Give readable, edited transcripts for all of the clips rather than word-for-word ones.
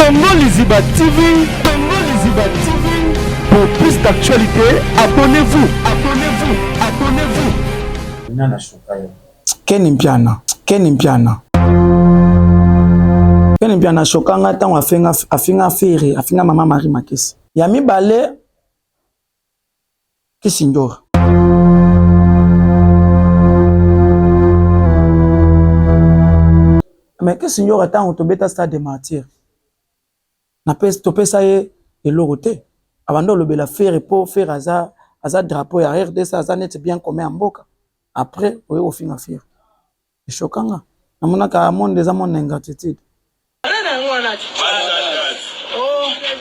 Congo Liziba TV, Congo Liziba TV. Pour plus d'actualité, abonnez-vous, abonnez-vous, abonnez-vous. Nana Shokayo. Ken Mpiana. Ken Mpiana Shokanga tango afinga fere, afinga mama Marie Makisi. Ya mibale Kisindor. Mais Kisindor attend to beta stade de martyr. Na pes to pesa ye elorote. Abando lobela fere pour faire aza drapeau ya RDC aza net bien comme en mboka. Après oyo ofinga fere. Shokanga. Namona ka monde des amon ingratitude.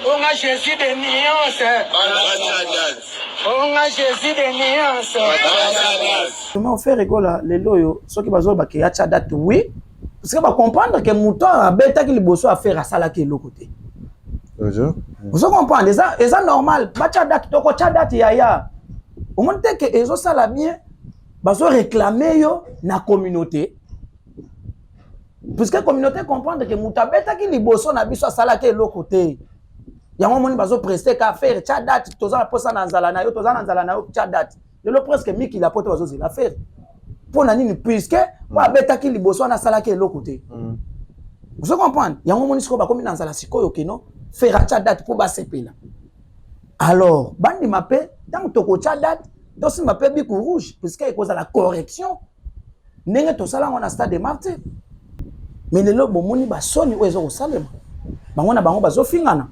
On a Jésus de nuances. On a Jésus de nuances. Comment faire rigola les loyo ceux qui bazo ba ke ya date oui parce que ba comprendre que mouton a beta ki liboso a faire sala ki le côté. Vous comprenez ça et ça normal ba date to ko date ya. Au moins que ezo sala bien bazo réclamer yo na communauté. Puisque la communauté comprend que mouton beta ki liboso na biso sala ki le côté. Yango moni bazo prester ka faire date toza posa na nzala na yo toza na nzala na yo date. Le presque miki la pote bazo la faire. Pour nani puisque wa beta ki liboso na sala ki le côté. Vous comprenez? Yango moni siko ba komi na nzala sikoyo keno faire date pour ba sepela. Alors, bandi mape tant toko date dosi mape biku rouge puisque cause la correction. Ndenge to sala ngona stade de martyr. Mais le lobo moni ba soni ozo ko salema. Bango na bango bazo fingana.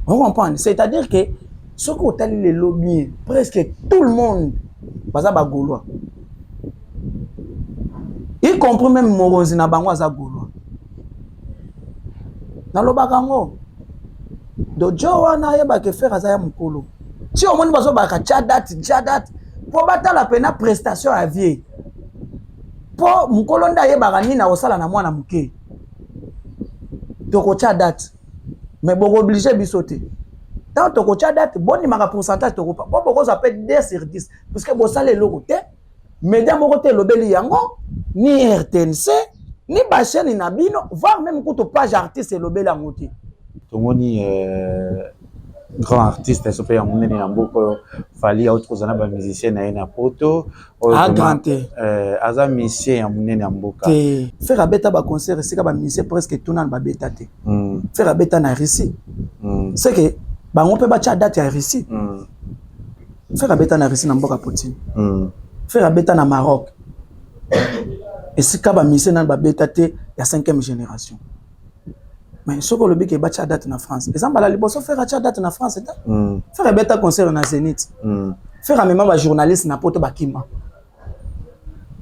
Vous comprenez? C'est-à-dire que ce qu'on a les lobbies, presque tout le monde, baza ba gaulois. Y compris même Moronzi na bango za gaulois. Na lo bakango. Do jowa na yeba ke faire azaya mukolo. Si au monde bazo ba ka date, pour battre la pena prestation à vie. Pour mukolo nda yeba gani na osala na mwana muke. Do ko date. Mais bon obligé bisoter. Tant que tu as date, bon il pourcentage de repas. Bon pourquoi ça peut 10 sur 10 parce que bon ça les côté mais dans mon côté le beli yango ni RTNC ni ba chaîne na bino voire même quand page artiste le beli yango te. Tomoni grand artiste so pe yango nene yamboko fali autres zana ba musicien na ina poto aza musicien ya munene yamboka faire abeta ba concert c'est ka ba musicien presque tout nan ba beta te faire abeta na Russie c'est que bango pe ba date ya Russie faire abeta na Russie na mboka Poutine faire abeta na Maroc et c'est ka ba musicien nan ba beta te ya 5e génération. Mais ce que le bic est battu à date en France. Exemple, la liboso faire à date en France, faire un bêta concert en Zénith. Faire un même journaliste na porte bakima.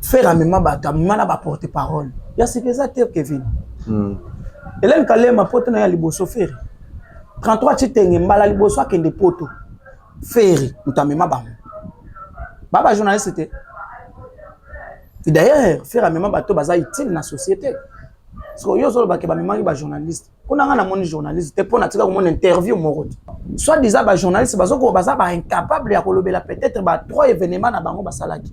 Faire un même na ba porte parole. Il y a ce que ça Kevin. Et là quand ma porte na liboso faire. 33 titenge mbala liboso akende poto. Faire utamema ba. Baba journaliste c'était. Et d'ailleurs, faire un même bateau baza utile dans la société. Parce que yo solo ba ke ba memang ba journaliste. Kuna nga na moni journaliste te pona tika ko mon interview moko. Soit disant ba journaliste bazoko baza ba incapable ya kolobela peut-être ba 3 événements na bango ba salaki.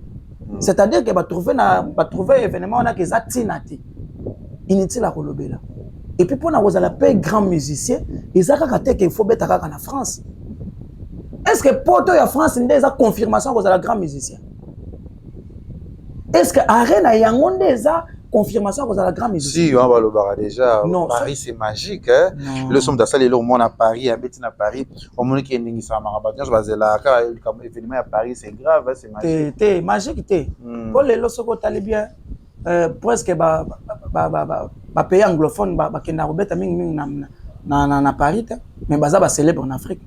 C'est-à-dire que ba trouver événement na ke za tinati. Inutile la kolobela. Et puis pona ko za la paix grand musicien, ezaka ka te que faut beta kaka na France. Est-ce que poto ya France ndeza confirmation ko za la grand musicien? Est-ce que arena yango ndeza confirmation que vous avez la grande musique. Si, on va le barrer déjà. Non, Paris, c'est magique. Hein? Le somme d'Assal est là au monde à Paris, à Bétine à Paris. Au monde qui est né à Marabatin, je vais là. Comme événement à Paris, c'est grave, hein, c'est magique. C'est magique. Pour les lots, ce que bien, presque, pays anglophone, qui n'a pas na Paris, mais baza ba célèbre en Afrique.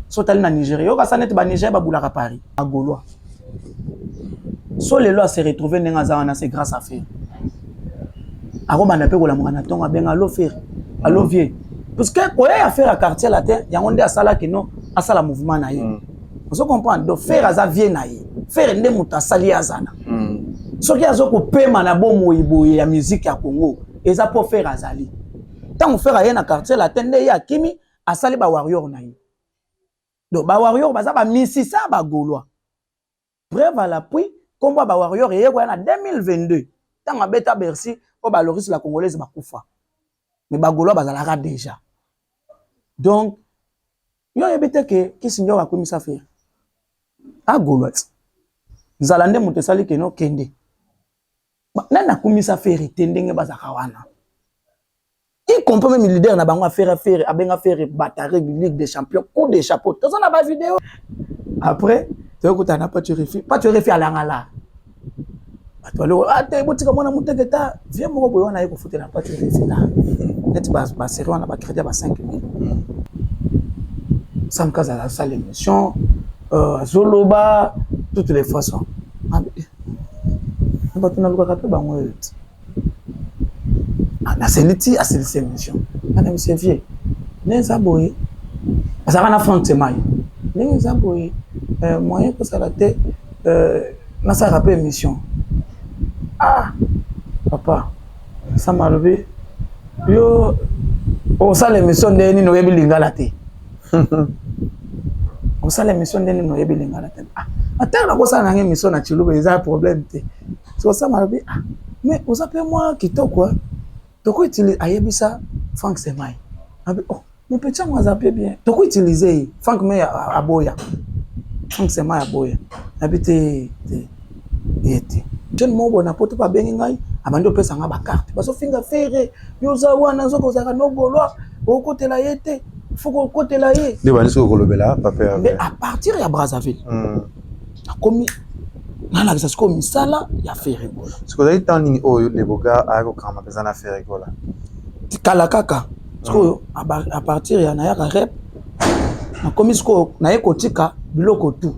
So tali na Nigeria, yo ça net ba Nigeria ba boulaka Paris, à Gaulois. So les lots se retrouver dans c'est grâce à faire. Ako bana pe ko la mwana tonga benga lo faire alo vieux parce que ko ya faire à quartier la terre yango nde asala ke no asala mouvement na ye vous comprenez donc faire aza vieux na ye faire nde muta asali azana soki azoko pema na bomo iboye ya musique ya Congo eza pour faire azali tant faire aye na quartier la terre nde ya kimi asali ba warrior na ye donc ba warrior baza ba misisa ba Gaulois preuve à l'appui combat ba warrior ye ko na 2022 tant abeta Bercy. Oh bah Loris la congolaise bakufa. mais bagolo bazalaka déjà. Donc yo yebite que kisinjo akomisa faire. A golo. Nzalande moto sali ke no kende. Nana komisa faire tendenge bazaka wana. Il comprend même le leader na bango faire bataille Ligue des Champions, coup de chapeau. Tout ça na ba vidéo. Après, tu écoutes na pas tu refais à l'angala. Tu vas ah t'es botika mona muteketa, viens mo boyo na yeko foutre na pas tu refais là. Net ba série on a ba crédit ba 5000. Sans cas à la salle émission Zoloba toutes les façons. Ba tuna luka kape bango. Na seliti a seliti émission. Ana monsieur vieux. Neza boye. Parce na Franck Semai. Neza boye. Moyen que ça raté na ça rappelle émission. Ah papa, ça m'a levé. Yo on ça l'émission de ni no yebi lingala te. On ça l'émission de ni no yebi lingala te. Ah, attends la cosa na émission na Chiluba, il y a un problème te. C'est ça m'a levé. Ah, mais vous appelez moi qui to quoi? Toko utiliser ayebisa Franck Semai. Oh, mais petit moi zappé bien. Toko utiliser Franck me aboya. Franck Semai aboya. Habité te. Jeune mo bona poto pa bengi ngai abandi opesa nga ba carte. Baso finga ferre. Yo za wana nzoko zaka no golwa. Okotela yete. Faut okotela ye. De bani so kolobela papa. Mais à partir ya Brazzaville. Comme nana que ça se comme sala ya ferre gola. Ce que vous avez oh les boga a ko kama pesa na ferre gola. Kala kaka. Parce à partir ya na ya rep na comme sko na ye kotika biloko tu.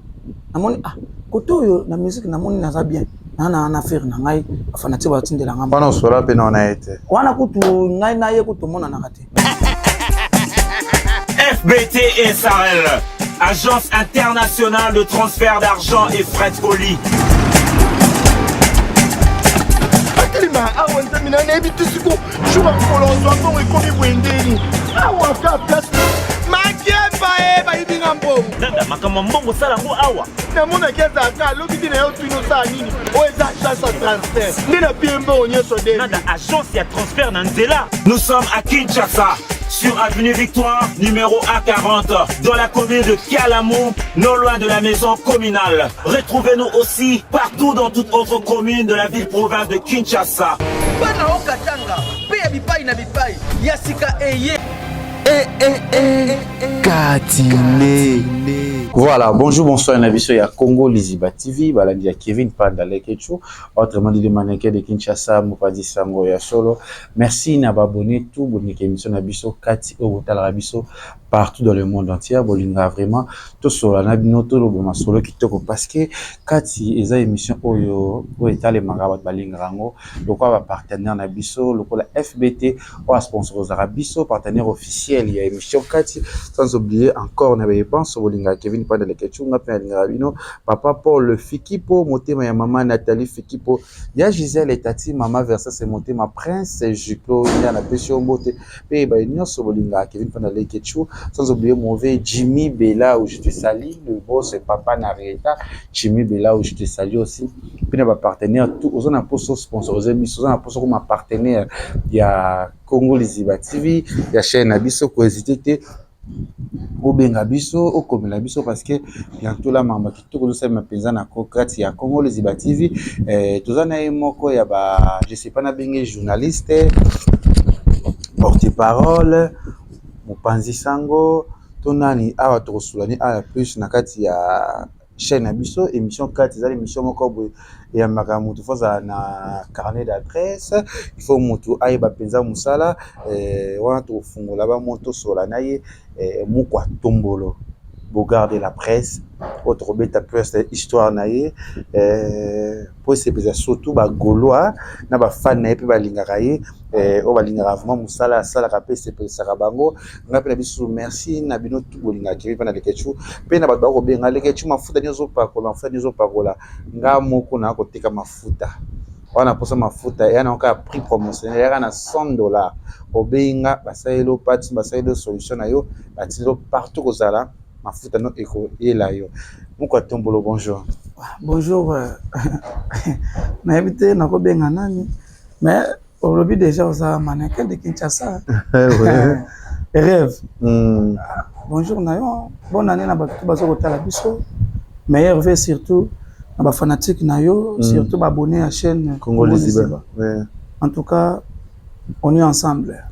Namoni ah koto yo na musique namoni naza bien. Na faire na ngai afana ti ba tindela ngamba. Pana sora pe na na été. Wana kutu ngai na ye kutu mona na kate. FBT SARL, Agence internationale de transfert d'argent et frais de colis. Nanda makama mbongo sala ngo awa. Na mona keza ka loki na yo twino sa nini. O eza chance de transfert. Ndina piembo onyeso de. Nanda agence ya transfert na nzela. Nous sommes à Kinshasa, sur avenue Victoire, numéro A40, dans la commune de Kalamou, non loin de la maison communale. Retrouvez-nous aussi partout dans toute autre commune de la ville-province de Kinshasa. Bana okatanga, pe bipai na bipai, yasika eye. Katine. Voilà, bonjour, bonsoir, Nabiso, il y a Congo Liziba TV, il y a Kevin Pandale Kechu, autrement dit, le mannequin de Kinshasa, Moupadi Sango, ya solo. Merci, n'abonné tout, bonne émission, Nabiso, Kati, Obotal Rabiso, partout dans le monde entier, bolinga vraiment, tout sur la Nabino, tout le bon solo qui toko, parce que Kati, ils ont émission, Oyo, Oeta, les Magabat, Balingrango, le quoi va partenaire Nabiso, le quoi la FBT, ou à sponsor Rabiso, partenaire officiel, il y a émission Kati, sans oublier encore, on avait pensé, bolinga Kevin pas dans les questions papa Paul Fikipo motema ya maman Nathalie Fikipo ya Gisèle et Tati maman versa c'est motema prince Juplo ya na pesio mbote pe ba nyonso bolinga Kevin pas dans les questions sans oublier mauvais Jimmy Bella où je te salue le boss papa Nareta Jimmy Bella où je te salue aussi puis na ba partenaire tout aux on poste sponsorisé mis on poste comme partenaire il y a Congo Liziba TV il y a chaîne Abiso ko hésiter au bengabiso au komelabiso parce que bientôt la mama qui tout ça ma penza na kokati ya Congo Liziba TV tozana moko ya ba je sais pas na benga journaliste porte-parole mopanzi sango tonani awa tosulani a plus na kati ya chaîne abiso émission 4 za émission moko ya makamutu foza na carnet d'adresse il faut mutu ayeba penza musala wana to fungola ba moto sola naye mukwa tombolo pour garder la presse autre beta presse histoire naye pour se pesa surtout ba goloa na ba fan na pe ba lingaka ye o ba lingaka vraiment musala sala ka pe se pesa ka bango ngapela bisu merci na bino tout bolinga ki pa na lekechu pe na ba ko benga lekechu mafuta nyozo pakola mafuta nyozo pakola nga moko na ko tika mafuta wana posa mafuta yana ka prix promotionnel yana $100 obenga basaelo pati basaelo solution na yo batilo partout kozala mafuta no eko ela yo mukwa tombolo bonjour bonjour na habité na ko benga nani mais Au lobby déjà aux mannequins de Kinshasa. Ouais. Rêve. Bonjour Nayo. Bonne année na bato bazo kotala biso. Meilleur vœu surtout na ba fanatique Nayo, surtout abonné à la chaîne Congo Liziba. Ouais. En tout cas, on est ensemble.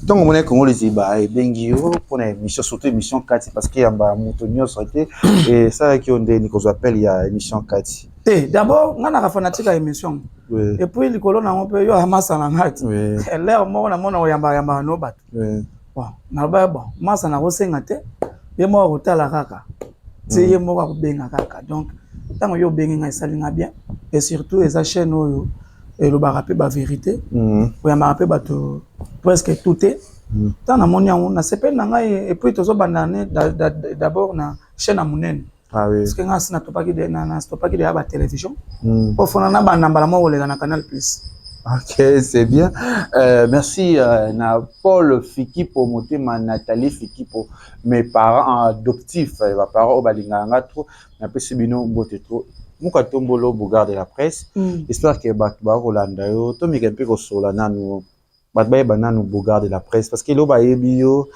Donc on est Congo Liziba et Bengio pour une émission surtout émission 4 parce qu'il y a un moutonnier sauté et ça qui on dit qu'on appelle il y a émission 4. D'abord, on a un fanatique à l'émission. Oui. Et puis, les colons ont payé à Massa Langat. Oui. Et là, on a mon yamba no bat. Oui. Bon, bon, Massa n'a pas singate. Il est mort au Talaraka. C'est il est mort au Bengaka. Donc, tant que yo benga salinga bien. Et surtout, les chaînes et le barapé ba vérité. Ou yamba rapé bato presque tout est. Tant na monia on a sepel nanga et puis tozo banane d'abord na chaîne à Mounen. Ah oui. Parce que nga sina topaki de na topaki de la télévision. Pour faire na banamba la mo na Canal Plus. Ok, c'est bien. Merci na Paul Fikipo motema Nathalie Fikipo mes parents adoptifs mes parents au balinganga trop na pesi bino bote trop muka tombolo bogar de la presse. J'espère que ba Rolanda yo to mi kempe ko sola nanu ba bananu bogar de la presse parce que lo ba yebio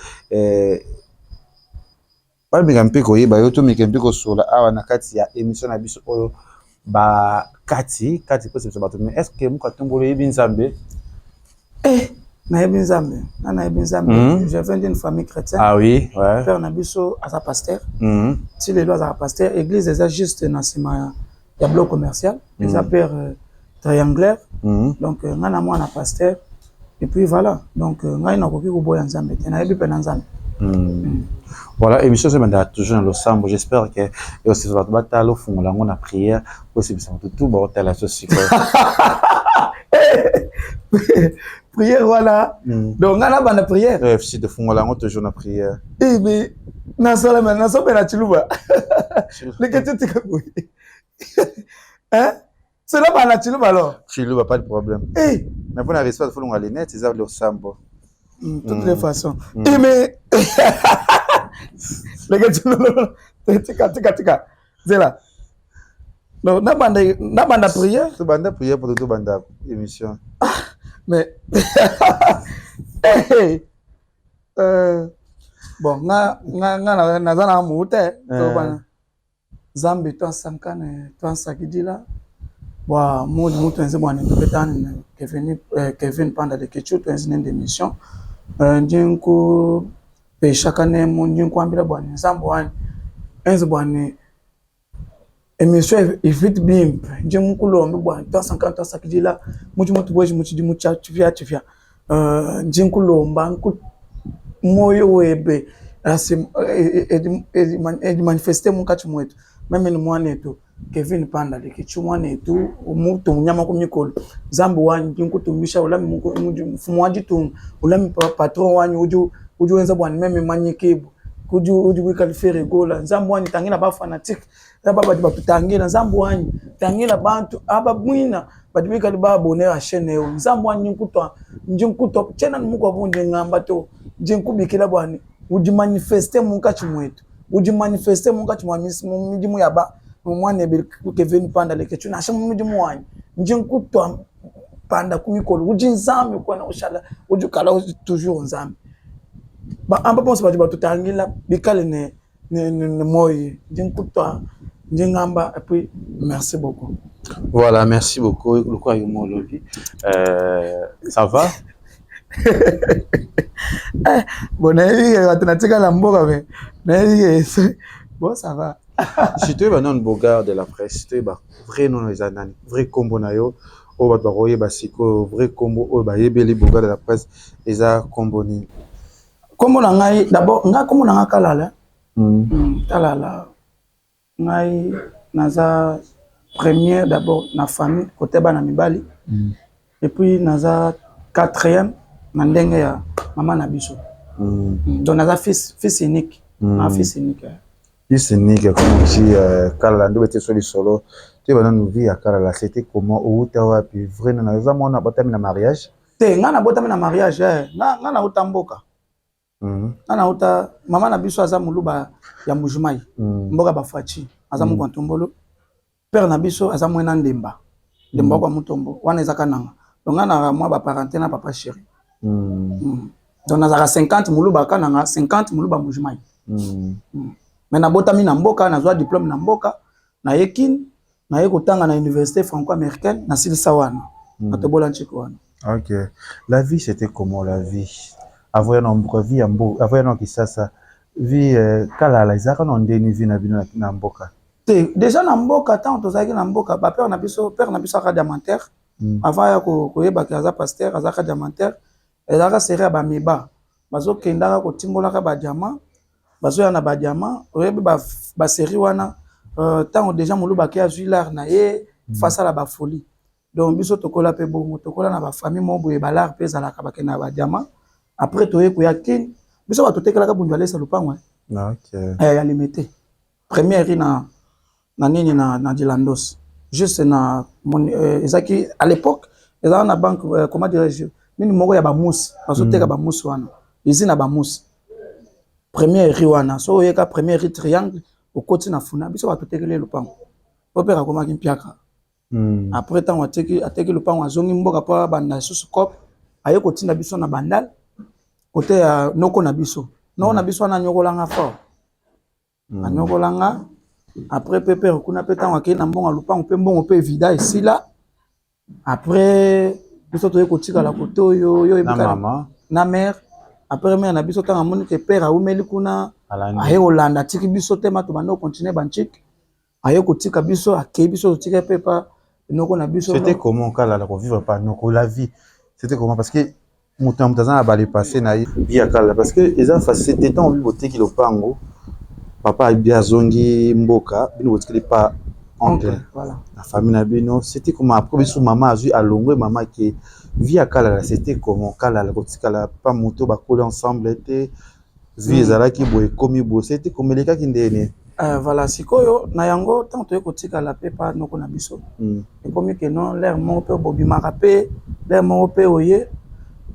pas bien peu ko yeba yo to mi kempe ko sola awa na kati ya émission na biso oyo ba kati possible bato mais est-ce que muka tombolo yebi nzambe na yebi nzambe je viens d'une famille chrétienne. Ah oui, ouais. Père Nabiso à sa pasteur. Si les lois à sa pasteur, église déjà juste na sima ya bloc commercial, les père triangulaire. Donc ngana moi na pasteur et puis voilà. Donc ngai na koki ko boya nzambe, na yebi pe na nzambe. Voilà, émission c'est maintenant toujours dans le sambo. J'espère que et aussi ça va battre au fond là on a prière aussi ça tout bon tel la ceci prière voilà. Donc on a la prière. Si de fond là on toujours na prière. Eh mais na sala na so na chiluba. Le que tu te quoi. Hein? C'est là ba na chiluba alors. Chiluba pas de problème. Eh, mais pour la respect faut on aller net, c'est ça le sambo. Toutes les façons. Eh mais les gars, tika. C'est là. Non, na banda prière. Tu banda prière pour tout banda émission. Mais bon, na zana muute to bana. Zambi to sankane to sakidila. Wa mutu nze bwana ndopetani Kevin Panda de Kechu to nze d'émission. Njinku pe chakane mu njinku ambira bwana nzambo wani enze bwana émission ifit bim njinku lombe bwana 250 sakidila mutu boje mutu di mucha tifia njinku lomba nku moyo webe asim edi manifester mukati mwetu meme ni mwana etu Kevin Panda de Kechu mwana etu mutu nyama ko mikolo zambo wani njinku tumisha ulami mfumo waji tu ulami patron wani uju wenza bwana meme manyekebu uju wikalifere gola nzambo wani tangina ba fanatique na baba diba tutangina nzambo wani tangina bantu aba mwina badibika liba abonner à chaîne yo nzambo wani njinku chena muko abunde ngamba to njinku bikila bwana uji manifester mukachi mwetu uji manifester mukachi mwa midimu yaba mwana Kevin Panda de Kechu na shamu midimu wani njinku Panda kumikolo uji nzambe kwa na ushala uji kala toujours nzambe ba amba ponse ba tutangila bikale ne moyi ndinkutwa ndingamba et puis merci beaucoup. Voilà, merci beaucoup le quoi yomo lobi ça va bon atnatika la mboka mais bon ça va. Si tu es non bogar de la presse tu es vrai non les anani vrai combo na yo o ba roye ba siko vrai combo o ba yebeli bogar de la presse eza combo ni comme on a d'abord nga comme on a kalala kalala ngai naza première d'abord na famille côté bana mibali et puis naza quatrième na ndenge ya maman na biso donc naza fils unique na fils unique comme on dit kalala ndo bete soli solo tu vas nous vie à kalala c'était comment ou ta wapi vrai na za mona botami na mariage te nga na botami na mariage nga na utamboka nana uta mama na biso aza muluba ya mujumai mboka bafachi aza mukontombolo père na biso aza mwena ndemba kwa mutombo wana ezaka nanga donc na moi ba parenté na papa chéri donc nazaka 50 muluba kana nga 50 muluba mujimai mais na botami na mboka na zwa diplôme na mboka na yekin na yekotanga na université franco-américaine na silisa wana na tobola nchiko wana. OK, la vie c'était comment la vie avoir une vie en beau avoir une kisasa vie kala izaka na ndeni vie na bino na mboka déjà na mboka tant tozaki na mboka ba père na biso aka diamantaire avant ya koyeba ki aza pasteur azaka diamantaire ezaka série ba miba bazo kendaka kotimbolaka ba diamant bazo ya na ba diamant oyebi ba série wana tant déjà moluba ki azwi l'art na ye face à la ba folie donc biso tokola pe bongo tokola na ba famille mo boye ba l'art pe zalaka ba kena ba diamant après toye ko yakin biso ba totekelaka bundu alesa lupango OK ya limité première na nini na Dilandos juste na ezaki à l'époque ezaka na banque comment dirais-je nini moko ya ba mousse bazoteka ba mousse wana usine na ba mousse première ri wana so yeka première ri triangle okoti na funa biso ba totekele lupango opera koma kimpiaka après tant ateki lupango azongi mboka pa banda susu cop aye kotinda biso na bandal côté ya noko na biso na nyokolanga fort anyokolanga après pepe kuna pe tant akena mbonga lupango pe mbongo pe vida esila après biso toye kotika la koto yo na mama na mère après mère na biso tant amoni ke père aumeli kuna aye Hollande tiki biso tema to bando continuer banchik aye kotika biso akei biso tika pepa noko na biso. C'était comment kala la vivre pas noko la vie c'était comment parce que mutazana na bali passer na vie ya kala parce que eza facile temps vi boté ki lopango papa bien zongi mboka bino botikeli pas entre voilà la famille na bino c'était comment après biso maman azui alongwe maman qui vie ya kala c'était comment kala la botikala pas moto ba coller ensemble était vie ezalaki boye komi bo c'était comme les cas qui ndene voilà sikoyo na yango tant to ekotika la pepa noko na biso et comme que non l'air mo pe bobima rapé l'air mo pe oye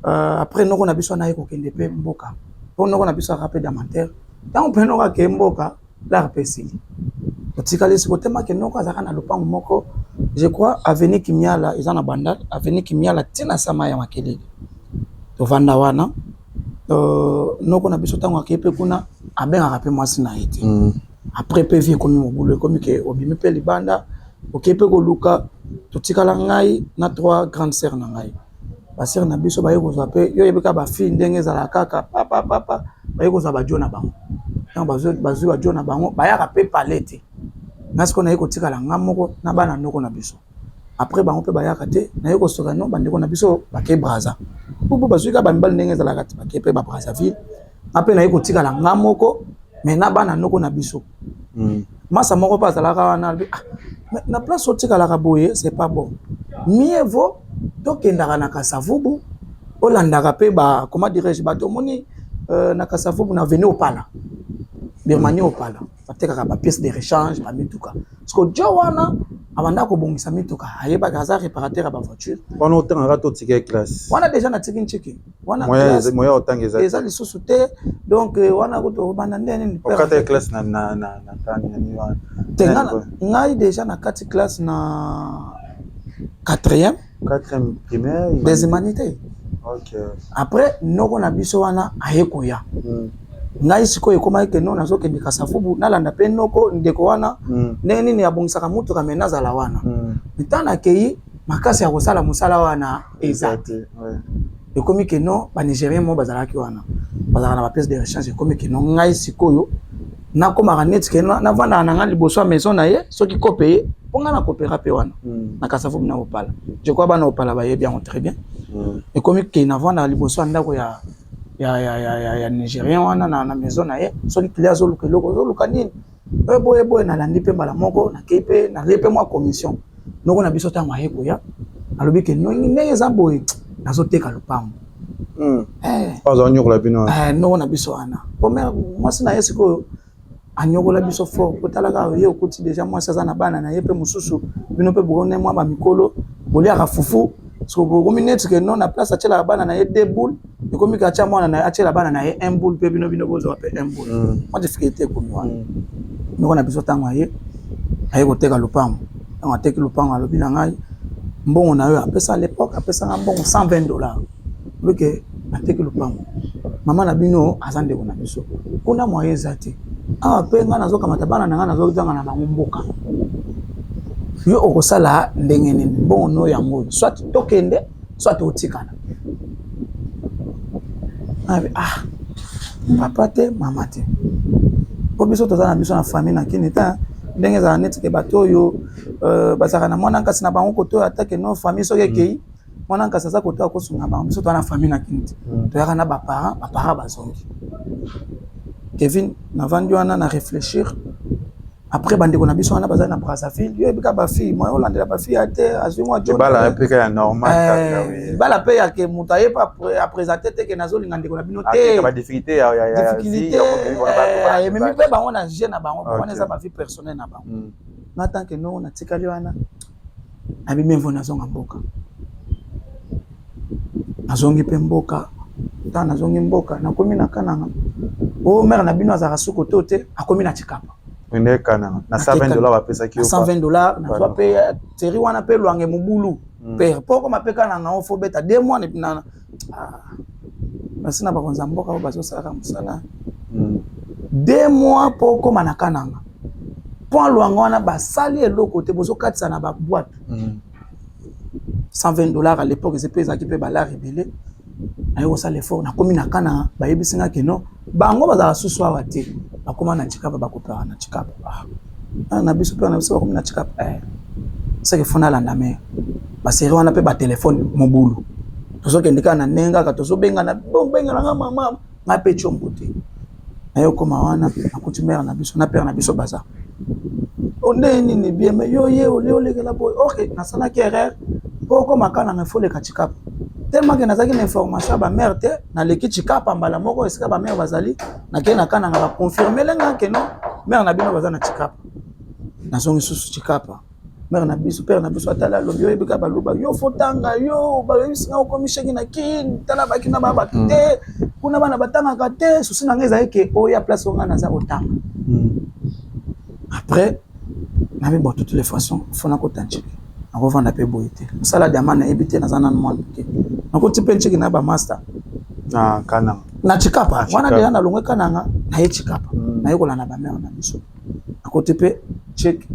après noko na biso na ekokende pe mboka po noko na biso rapé diamantaire tant pe noko ke mboka la rapesili otikali siko tema ke noko azaka na lupango moko je crois avenue Kimiala ezana bandal avenue Kimiala tina sama ya makelele to vanda wana noko na biso tango akepe kuna abenga rapé mwasi na ete après pe vie comme mobulu comme que obimi pe libanda okepe ko luka totikala ngai na 3 grandes sœurs na ngai ba sœurs na biso ba yeko zape yo yebeka ba fille ndenge za kaka papa ba yeko za ba jona bango tant bazo ba jona bango ba ya pe palette nasko na yeko tikala ngamoko na bana ndoko na biso après bango pe ba ya kate na yeko soka no bandeko na biso ba ke braza bubu bazuka ba mbal ndenge za la kate ba ke pe ba Brazzaville après na yeko tikala ngamoko mais na bana ndoko na biso masa moko pa zalaka wana na place otika la kaboye c'est pas bon mieux vaut tokendaka na Kasavubu olandaka pe ba comment dirais-je ba tomoni na Kasavubu na venir opala Birmanie opala batekaka ba pièce de rechange ba mituka parce que jo wana abanda ko bongisa mituka ayeba kaza réparateur ba voiture wana otanga to tika classe wana déjà na tiki nchiki wana moya otanga eza lisusu te donc wana ko to bana ndene okata classe na tani ni wana tenga ngai déjà na 4 classe na 4e primaire des humanités. OK après noko na biso wana ayekoya ngai sikoyo koma ke non nazoke ndika Kasavubu nalanda pe noko ndeko wana neni ni abongisaka mutu ka menaza la wana mitana kei makasi ya kosala musala wana exact et comme que non ba Nigérien mo bazalaki wana bazalaka na ba pièce de rechange comme que non ngai sikoyo na koma net ke na vanda na ngali boso maison na ye soki kopeye ponga na kopera pe wana na Kasavubu na opala je crois bana opala ba ye bien très bien et comme que na vanda liboso ndako ya Nigérien wana na maison na ye soki client zoluka loko zoluka nini boye na landi pe mbala moko na kepe na lepe moi commission noko na biso tango ayeko ya alobi ke ndenge eza boye nazoteka lupango pas nyokola bino noko na biso wana pomere mwasi na ye sikoyo anyokola biso fort kotalaka ye okuti déjà mwasi aza na bana na ye pe mosusu bino pe bokone mwa bamikolo boliaka fufu so bokomi neti ke non na place atiela bana na ye 2 boules ekomi ka tia mwana na atiela bana na ye 1 boule pe bino bozwa pe 1 boule moi difficulté ekomi wana noko na biso tango aye koteka lupango tango ateki lupango alobi na ngai Bon, on a eu appelé ça à l'époque, appelé ça un bon $120. Oui, que ateke le pango. Maman na bino azande on a biso. On a moyen zati. Ah, pe nga nazo kamata bana na nga nazo tanga na bango mboka. Yo okosala ndenge nini. Bon no yango. Soit tokende, soit otikana. Ah, papa te, mama te. Po biso tozana biso na famille na kini ta ndenge za net ke bato yo basaka na mwana nkasi na bango koto atake no famille so kei mwana nkasi za koto akosunga bango biso to na famille na kini to yaka na ba parents bazongi. Kevin na vandi wana na réfléchir après bandeko na biso wana bazana na Brazzaville yo ebika ba fille moi Hollande ba fille ate azumwa jo bala apeka ya normal kaka oui bala pe ya ke mutaye pa présenter te ke nazo linga ndeko na bino te ba difficulté ya difficulté même pe bango na jeune na bango wana za ba vie personnelle na bango na tant que non na tikali wana abi memvo nazonga mboka azongi pe mboka ta nazongi mboka na komi na kananga o mère na bino azaka suko tote akomi na tikapa na $120 apesa ki $120 na swa pe teri wana pe lwange mubulu pe poko mapeka na nga ofo beta 2 mois na basina bakonza mboka o bazo sala musala 2 mois poko manaka nanga point lwange wana basali eloko te bozo katisa na ba boîte $120 à l'époque c'est pesa ki pe bala rebelle ayo ça l'effort na komi na kana ba yebisinga keno bango bazala suswa wate bakoma na chikapa bakopera na chikapa na biso pe na biso bakoma na chikapa c'est que fona la ndame baseri wana pe ba téléphone mobulu tozo kendika na nenga ka tozo benga na benga na mama na pe chombote ayo koma wana akutimera na biso na père na biso baza onde nini bien mais yo ye ole la boy OK na sana ki erreur poko makana na fole ka chikapa tellement que nazaki na information ba mère te na leki chikapa mbala moko esika ba mère bazali na kena kana nga ba confirmer lenga que non mère na bino bazana chikapa na zongi susu chikapa mère na biso père na biso atala lobi yo ebika baluba yo fotanga yo ba yesinga ko misheki na kin tala baki na baba te kuna bana batanga ka te susi na ngeza eke o ya place onga na za otanga après na bi bon toutes les façons fona ko tanchiki akovanda pe boyete sala diamana ebite na zana mwana ke nakoti pe nchiki na ba master na kana na chikapa wana de na longwe kananga na ye chikapa na yekola na ba mère na biso nakoti pe check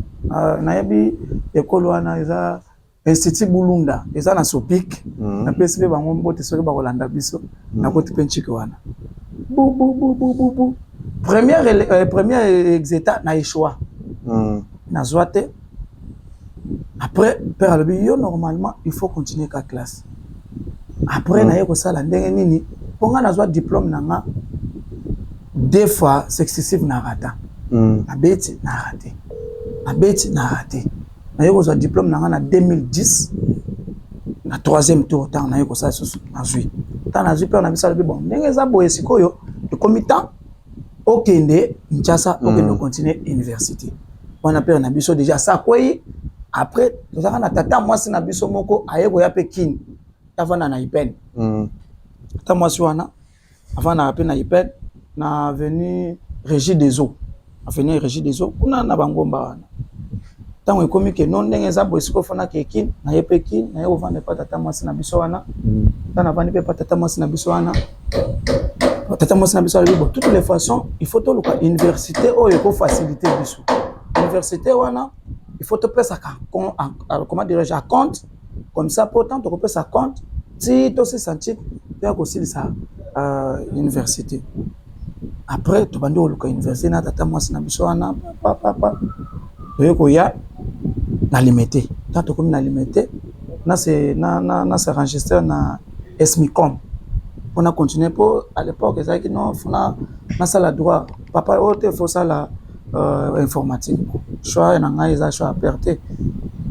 na yebi ekolo wana eza Institut Bulunda eza na Sopik na PSB bango mbote soki bakolanda biso nakoti pe nchiki wana bu première exeta na échoua na zoate. Après, père alobi yo normalement il faut continuer ka classe. Après na yeko sala ndenge nini ponga nazwa diplôme nanga 2 fois successive na rata. Na beti na raté. Na beti na raté. Na yeko zwa diplôme nanga na 2010 na 3e tour tant na yeko sala susu na zui. Tant na zui père na bisala bi bon ndenge za boye sikoyo de committant okende Kinshasa okende continuer université. On appelle na biso déjà ça quoi. Après, nous avons tata moi si na biso moko ayeko ya Pekin avant na Ipen. Tata moi si wana avant na appel na Ipen na venu Régie des eaux. Avenue Régie des eaux kuna na bangomba wana. Tango ekomi ke non ndenge za bo siko fona ke Pekin na ye Pekin na yo vendre pa tata moi si na biso wana. Tana vendre pa tata moi si na biso wana. Tata moi si na biso wana bon toutes les façons il faut to loka université o yeko faciliter biso. Université wana il faut te payer ça comment dirais-je à compte comme ça pourtant tu peux ça compte si tu se sentir tu as aussi ça université après tu vas dans l'université na tata moi na biso wana papa tu ko ya na limité tu comme na limité na c'est na c'est enregistré na Esmicom on a continué pour à l'époque ça qui non na sala droit papa il faut ça la informatique choix na ngai za choix aperté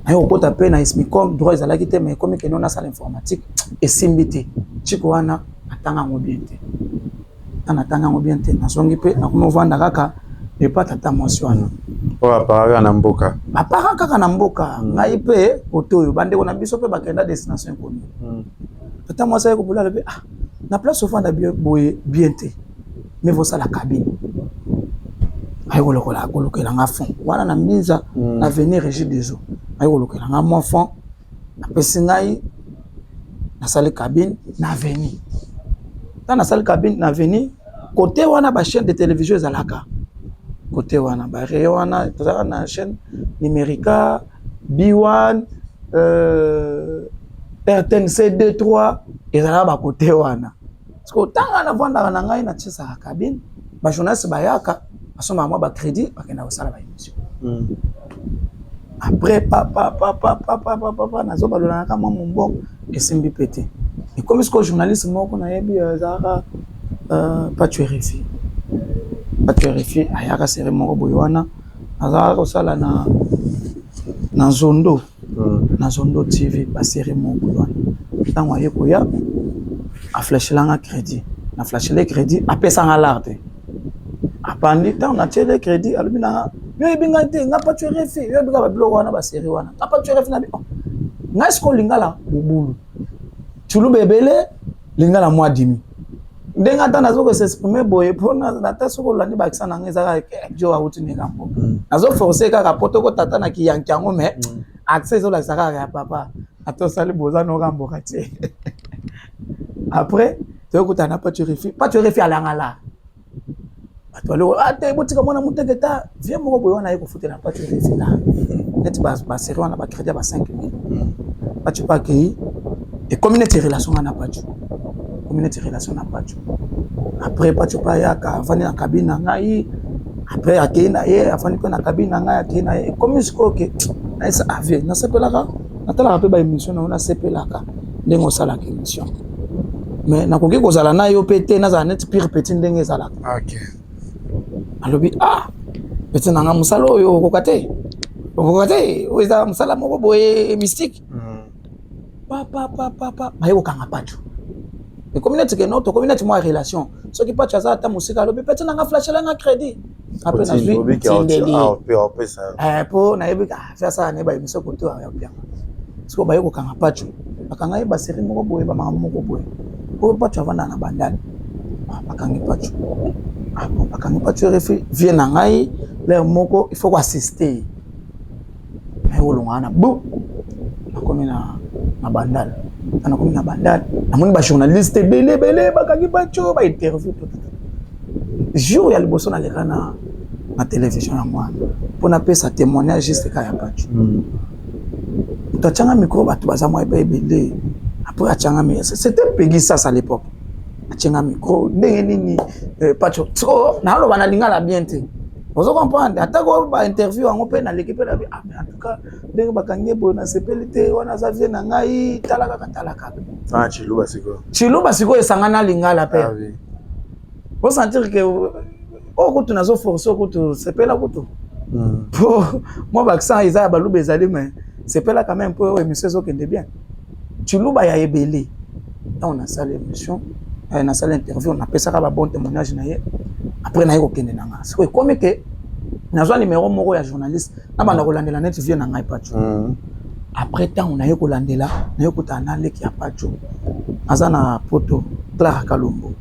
ayo ko taper na Esmicom droit za la kité mais comme que non na salle informatique et simbité chiko wana atanga ngobiente anatanga ngobiente na songi pe na kuma vanda kaka et pas tata motion wana o apara na mboka apara kaka na mboka ngai pe otoyo bande ko na biso pe bakenda destination ko tata motion ko bula le na place au fond da biente mais vous ça la cabine ayoko lokola nga fond wana na mbiza na venir Régie des eaux ayoko lokola nga mo fond apesi ngai nasali cabine na veni ta nasali cabine na veni côté wana ba chaîne de télévision ezalaka côté wana ba rayon wana tozaka na chaîne numérica B1 RTNC 2-3 ezalaka ba côté wana parce que tanga na vanda na ngai na tshisa cabine ba journaliste bayaka asoma moi ba crédit bakenda kosala ba émission après papa nazo balona ka mwa mbongo esimbi pété et comme ce que journaliste moko na yebi zara pas tu RFI ayaka série moko boywana azara kosala na Zondo na Zondo TV ba série moko boywana tango ayekoya a flash langa crédit na flash le crédit apesa nga l'arte apandi tant na télé crédit alubina yo ebinga te nga pas tu RFI yo ebinga ba blog wana ba série wana nga pas tu RFI na bi nga sko lingala bubulu chulu bebele lingala mwa dimi ndenga tana zoko s'exprimer boye pona na tasoko lani ba kisana ngeza ka jo awuti nekambo nazo forcer ka poto ko tata na kiyankango me accès zo la saka ya papa ato sali boza no kambo kati après tu kutana pas tu RFI alangala atwalo ate botika mona muteketa vie moko boye wana yeko futela pas tu RFI là net ba série wana ba crédit ba 5000 pas tu pas ki et communauté relation na pas tu communauté relation na pas tu après pas tu pas ya ka vani na cabine ngai après akena ye afani ko na cabine ngai akena ye comme ce que na ça avait na sepelaka na tala pe ba émission na sepelaka ndengo sala ka émission mais na koki kozala na yo pété na za net pire petit ndenge sala OK alobi petit nanga musalo yo kokate oza musala moko boye mystique papa bayo kanga pacho et communauté que notre communauté moi relation ce qui pacho ça ta musique alobi petit nanga flash langa crédit après na vie po na yebi faire ça ne ba émission côté ya bien parce que bayo kanga pacho bakanga ba série moko boye ba mama moko boye po pacho avanda na bandane bakangi pacho bakangi pacho refi vient na ngai leur moko il faut assister mais olongana bu nakomi na bandal nakomi na bandal namoni ba journaliste belé bakangi pacho ba interview tout jour ya liboso na leka na télévision ya mwana pona pesa témoignage juste ka ya pacho tachanga micro batu baza mwa belé après achanga mais c'était Peggy Sas à l'époque achanga micro ndenge nini pacho so na lo bana lingala bien te vous comprenez atako ba interview en pe na l'équipe là mais en tout cas ndenge bakangie bo na sepelité wana za vie na ngai talaka chiluba siko esangana lingala pe vous sentir que okutu nazo forcer okutu sepela okutu pour moi vaccin isa ba luba ezali mais sepela quand même pour émission zo kende bien chiluba ya ebele on a ça l'émission na salle interview on a pesaka ba bon témoignage na ye après na yeko kende na nga c'est comme que nazwa numéro moko ya journaliste na banda kolandela net vie na ngai pacho après temps on a yeko landela na yeko tana leki ya pacho azana poto Clara Kalumbo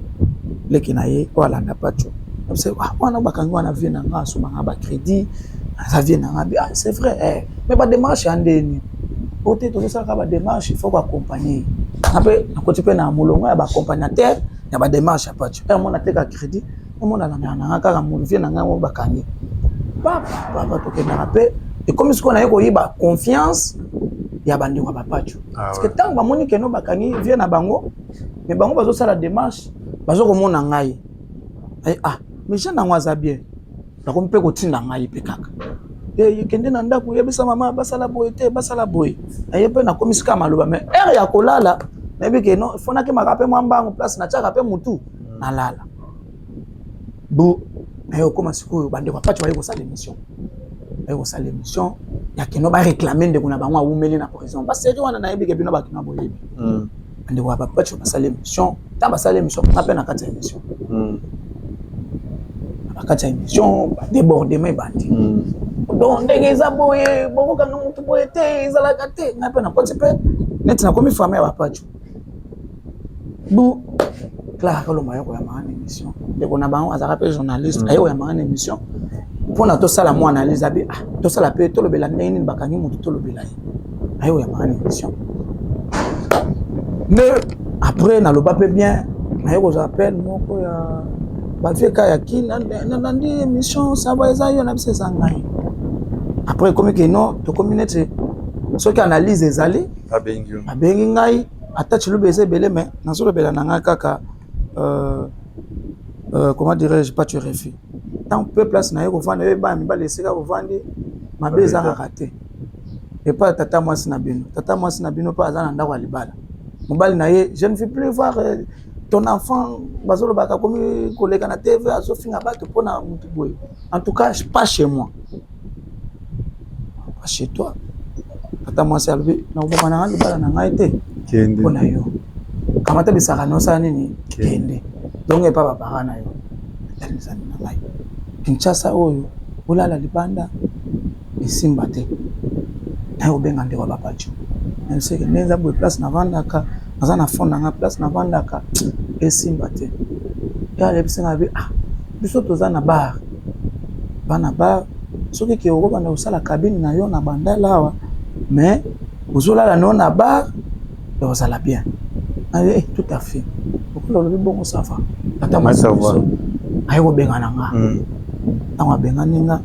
leki na ye ko alanda pacho c'est wana bakangi wana vie na nga soma nga ba crédit ça vie na nga c'est vrai mais ba démarche andeni côté to ça ba démarche il faut accompagner après na côté pe na molongo ya ba accompagnateur ya ba démarche ya pacho mon ateka crédit mon na nga ka mo vie na nga mo bakangi papa to ke na rappel et comme ce qu'on a eu ba confiance ya bandi wa ba pacho parce que tant ba moni ke no bakangi vie na bango mais bango bazo sala démarche bazo ko mona ngai mais je na ngwaza bien na ko mpe ko tinda ngai pe kaka kende na ndako yebisa mama basala boy ayepe na komisika maloba mais er ya kolala na bike no fona ke makape mwambango place na chaka pe mutu na lala bo ayo koma siku bande kwa pacho bayeko sala émission ya keno ba réclamer ndeko na bango awumeli na prison ba série wana na yebike bino ba kino boyebi ande kwa pacho basala émission ta basala émission na pe na kati émission bakati émission débordement bandi donc ndenge za boye boko kanga mutu boye te ezala kate na pe na koti pe net na komi famille ya pacho bu Clara Kalumbo ayoko ya maana émission ndeko na bango azaka pe journaliste ayoko ya maana émission pona to sala mo analyse abi to sala pe to lobela ndenge nini bakangi mutu to lobela ayo ya mani émission ne après na loba pe bien ayo ko appel moko ya ba feka ya kina na ndi émission ça va eza yo na bise sangai après comme que non to communauté ceux qui analyse ezali abengi ngai ata chiluba eza belé mais na solo bela na nga kaka comment dirais-je pas tu refus tant peu place na yo ko vanda yo ba mi ba laisser ka ko vandi mabe za raté et pas tata moi na bino pas za na ndako libala mobali na ye je ne veux plus voir ton enfant bazolo baka comme collègue na TV azo finga bato pona mutu boy en tout cas pas chez moi pas chez toi tata moi c'est albi na uboma na libala na ngai te kende pona yo kamata bisaka no sa nini kende donc e papa parana yo talisana na ngai Kinshasa oyo ulala libanda isimba te na obenga ndeko baba chu nse ke nenza boy place na vandaka azana fonda nga place na vandaka esimba te ya le bisinga bi biso tozana bar bana bar soki ke oko bana usala cabine na yo na bandala wa mais uzolala no na bar yo sala bien tout à fait okolo lobi bongo safa tata ma savoir ayo benga na nga tanga benga ninga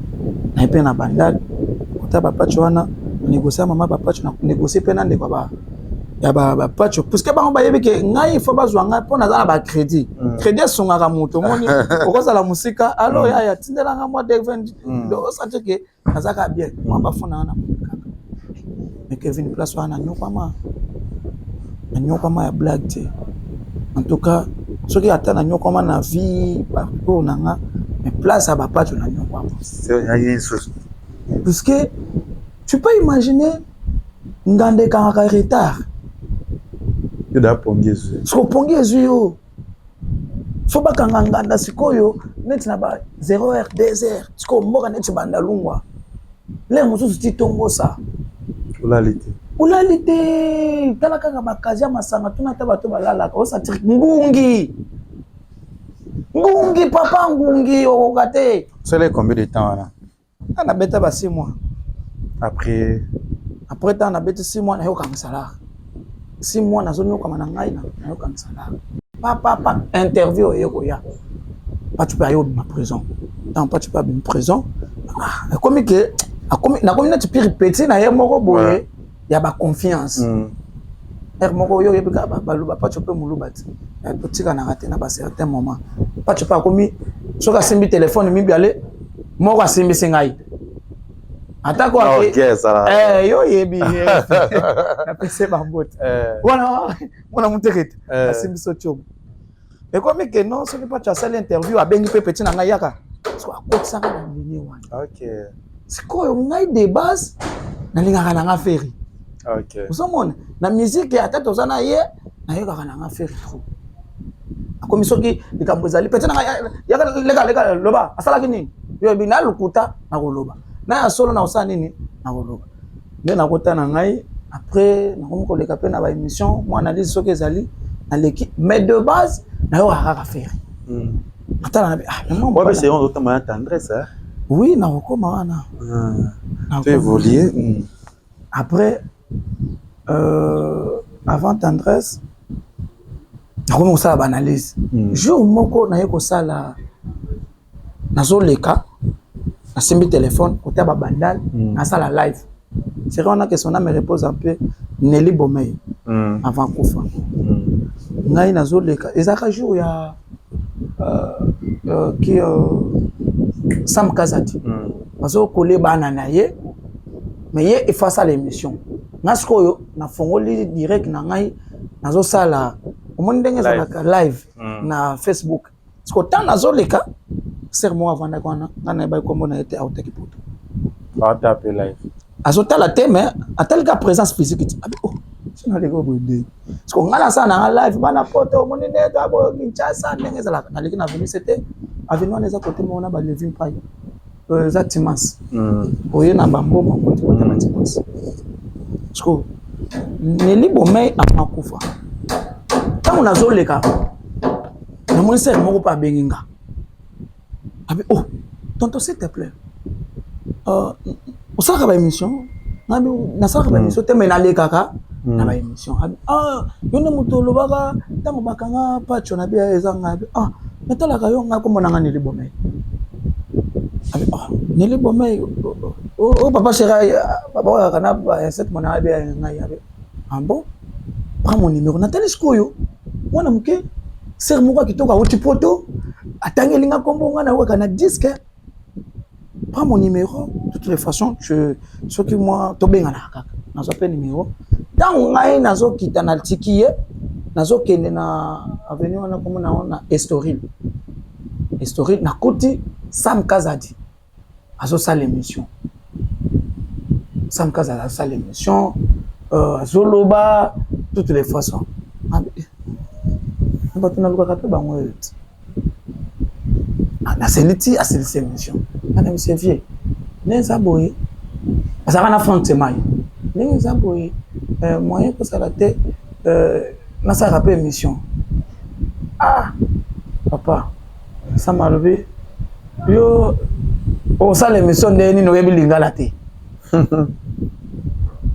na ipe na bandala kota papa chwana négocier maman papa tu na négocier pe na ndeko ba ya ba pacho parce que bango ba yebi ke ngai faut bazwa ngai pona za ba crédit crédit songaka moto moni okoza la musika alors ya tindela nga moi de 20 do sante ke azaka bien moi ba fona na kaka mais Kevin place wana nyokama ya blague te en tout cas ce qui attend na nyokama na vie ba ko na nga mais place à ba pacho na nyokama c'est rien chose parce que tu peux imaginer ngande kanga retard tu dois pongezu so pongezu yo faut ba kanga nganda sikoyo net na ba 0h 2h siko moka net banda lungwa le mususu titongo sa ulalite tala kanga bakaja masanga tuna taba to balala ko sa ngungi papa ngungi okate c'est combien de temps là ana beta ba 6 mois après tant na beta 6 mois na yo kanga salaire 6 mois na zone ko mana ngai na yo kanga salaire papa interview yeko ya pas tu peux aller en prison tant pas tu peux en prison comme que na comme na tu peux répéter na moko boye ya ba confiance moko yo yebika ba luba pas tu peux muluba ti tika na raté na ba certain moment pas tu peux comme soka simbi téléphone mi biale moko simbi singai atako yo yebi na pese bambot wana mutekete simbi socho et comme que non ce n'est pas tu as fait l'interview a bengi pe petit na ngai yaka so akotsa ka ndini wana OK siko ngai de base na linga na nga feri OK usomona na musique ya tata ozana ye na yo ka na nga feri trop akomi soki likambo ezali petit na ngai yaka lega loba asala kini yo bina lukuta na koloba na solo na osana nini na koloba nde na kota na ngai après na komo koleka pe na ba émission moi analyse soki ezali na l'équipe mais de base na yo ka feri atala moi mais c'est on autant ma tendresse hein oui na okoma wana tu évoluer après avant tendresse na komo sala ba analyse jour moko na yeko sala nazoleka na simbi téléphone côté ba bandal na sala live c'est vrai on a que son âme repose un peu Nelly Bomey avant kufa ngai nazoleka ezaka jour ya qui Sam Kazati bazo coller bana na ye mais ye efface l'émission naskoyo na fongoli direct na ngai nazo sala omoni ndenge za live na Facebook sko tant nazoleka sermo avant na kwana ngana ba kombo na ete auto kipoto taper live azota la thème atalika présence physique oh sina lego bode sko ngala sana na live bana poto omoni ndenge abo Kinshasa ndenge za na leki na venu c'était avenue neza côté mona ba Levin Pai za Timas oye na bambo mo côté na Timas sko Nelly Bomey amakufa tango nazoleka na moni ser moko pa benginga abi oh tonton s'il te plaît osaka ba émission ngabi nasaka ba émission te mais na lekaka na ba émission yone mutolo baka tango bakanga pacho na bia ezanga natalaka yo nga komona nga Nelly Bomey Nelly Bomey papa chéri papa kana cette mona bia nga yabe bon prends mon numéro natali sikoyo mwana muke ser moko kitoka oti poto atangelinga kombo nga na waka na disque. Prends mon numéro, de toutes les façons, ce que moi, tu bien na un numéro. Dans ngai nazo kita na tikiye, nazo kende na avenue wana comme na Estoril. Estoril na koti Sam Kazadi. Azo sa l'émission. Sam Kazadi a sa l'émission. Azo loba de toutes les façons. Ba tuna luka kape ba ngwe. Na seliti a seliti émission. Ana monsieur vieux les aboyés ça va na front mai les aboyés moyen que ça la tête na ça rappelle émission papa ça m'a levé yo on ça l'émission de ni no yebi lingala te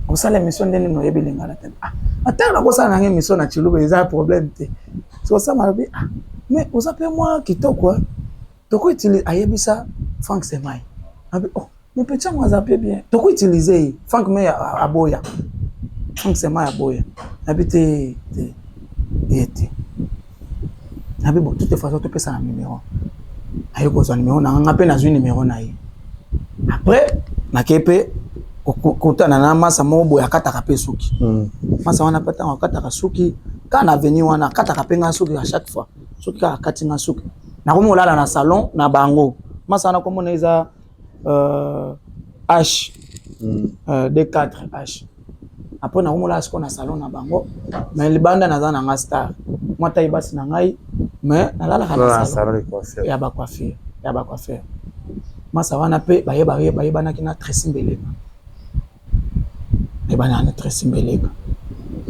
on ça l'émission de ni no yebi lingala te attends la cosa na émission na chiluba ça problème te c'est ça m'a levé mais on s'appelle moi qui to quoi toko utiliser ayebisa Frank Semai. Mais petit moi zappé bien. Toko utiliser Frank me aboya. Frank Semai aboya. Habité été. Abi bon toute façon tu peux ça un numéro. Ayoko son numéro na ngape na zui numéro na yi. Après na kepe kotana na masa mobo ya kataka pe suki. Masa wana pata wa kataka suki kana venir wana kataka pe nga suki à chaque fois. Suki ka katinga suki. Na komo lala na salon na bango. Masa na komo na iza H D4H. Après na komo la sko na salon na bango. Mais libanda na za na nga star. Mwata ibasi na ngai mais na lala kana salon. Ya ba coiffure. Ya ba coiffure. Masa wana pe bayeba na kina Tresimbelega. E bana na Tresimbelega.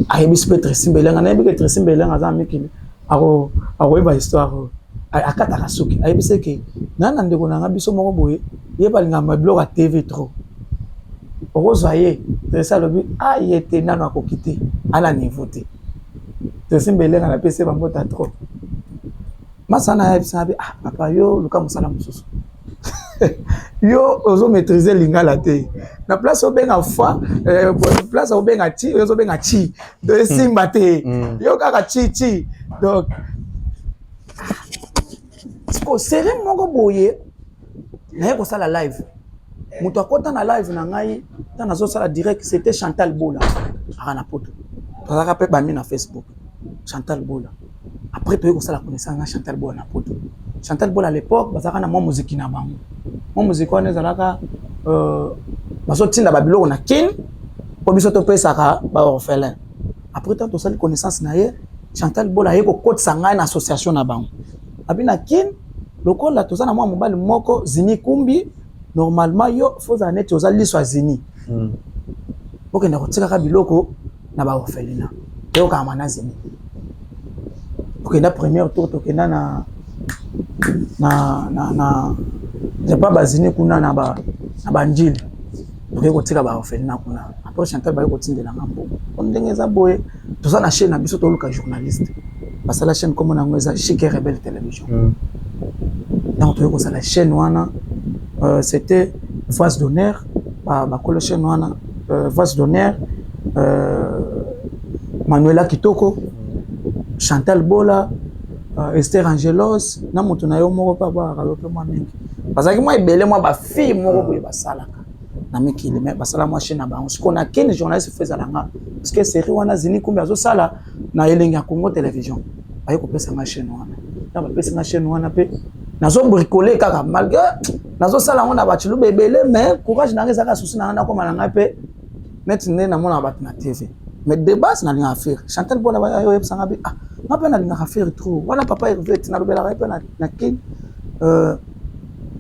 Ayebisi pe Tresimbelega na yebi ke Tresimbelega za mikili. Ako eba histoire. Akata kasuki ayebise ke nana ndeko na ngabiso moko boye yebalinga mablog à TV trop okozoye ça lobi yete nano akokite ala niveau te Tresimbelega na pese ba mbota trop masana yebisa bi papa yo luka musala mususu yo ozo maîtriser lingala te na place obenga foi place obenga ti ozo benga chi de simba te yo kaka chi donc c'est moko boye na ko sala live muto akota na live na ngai ta nazo sala direct c'était Chantal Bola ana poto tozaka pe bami na Facebook Chantal Bola après to ko sala connaissance na Chantal Bola na poto Chantal Bola à l'époque bazaka na mo musique na bango mo musique on ezalaka bazo tinda babilo na kin ko biso to pesaka ba orphelin après tant to sala connaissance na ye Chantal Bola ye ko kotsa ngai na association na bango abina kin lokola tozana mwa mobali moko Zini Kumbi normalement yo faut anet tozali so Zini OK na kotika ka biloko na ba orphelina yo ka mana Zini OK na premier tour to kenda na je pas ba Zini kuna na ba njili to kotika ba orphelina kuna après Chantal ba ko tindela ngambo on ndengeza boye tozana chaîne na biso to luka journaliste parce que la chaîne comme on a ngweza Chic Rebelle Télévision donc tu vois la chaîne wana c'était Voix d'honneur ba la chaîne wana Voix d'honneur Manuela Kitoko Chantal Bola Esther Angelos na mutu na yo moko papa kalope mwa mingi parce que moi ebele moi ba fille moko boye basalaka na mikili mais basala moi chaîne na bango ce qu'on a quel journaliste faisait la parce que série wana Zini Kumbi azo sala na elengi ya Congo Télévision ayo ko pesa ma chaîne wana na ba pesa na chaîne wana pe nazo bricoler kaka malgré nazo sala ngona ba chilu bebele mais courage na ngeza ka susi na ngana ko malanga pe netine na mona ba na TV mais de base na linga faire Chantal Bola ba yo yebsanga bi ma pe na linga faire trop wala papa Hervé na lobela ka pe na kin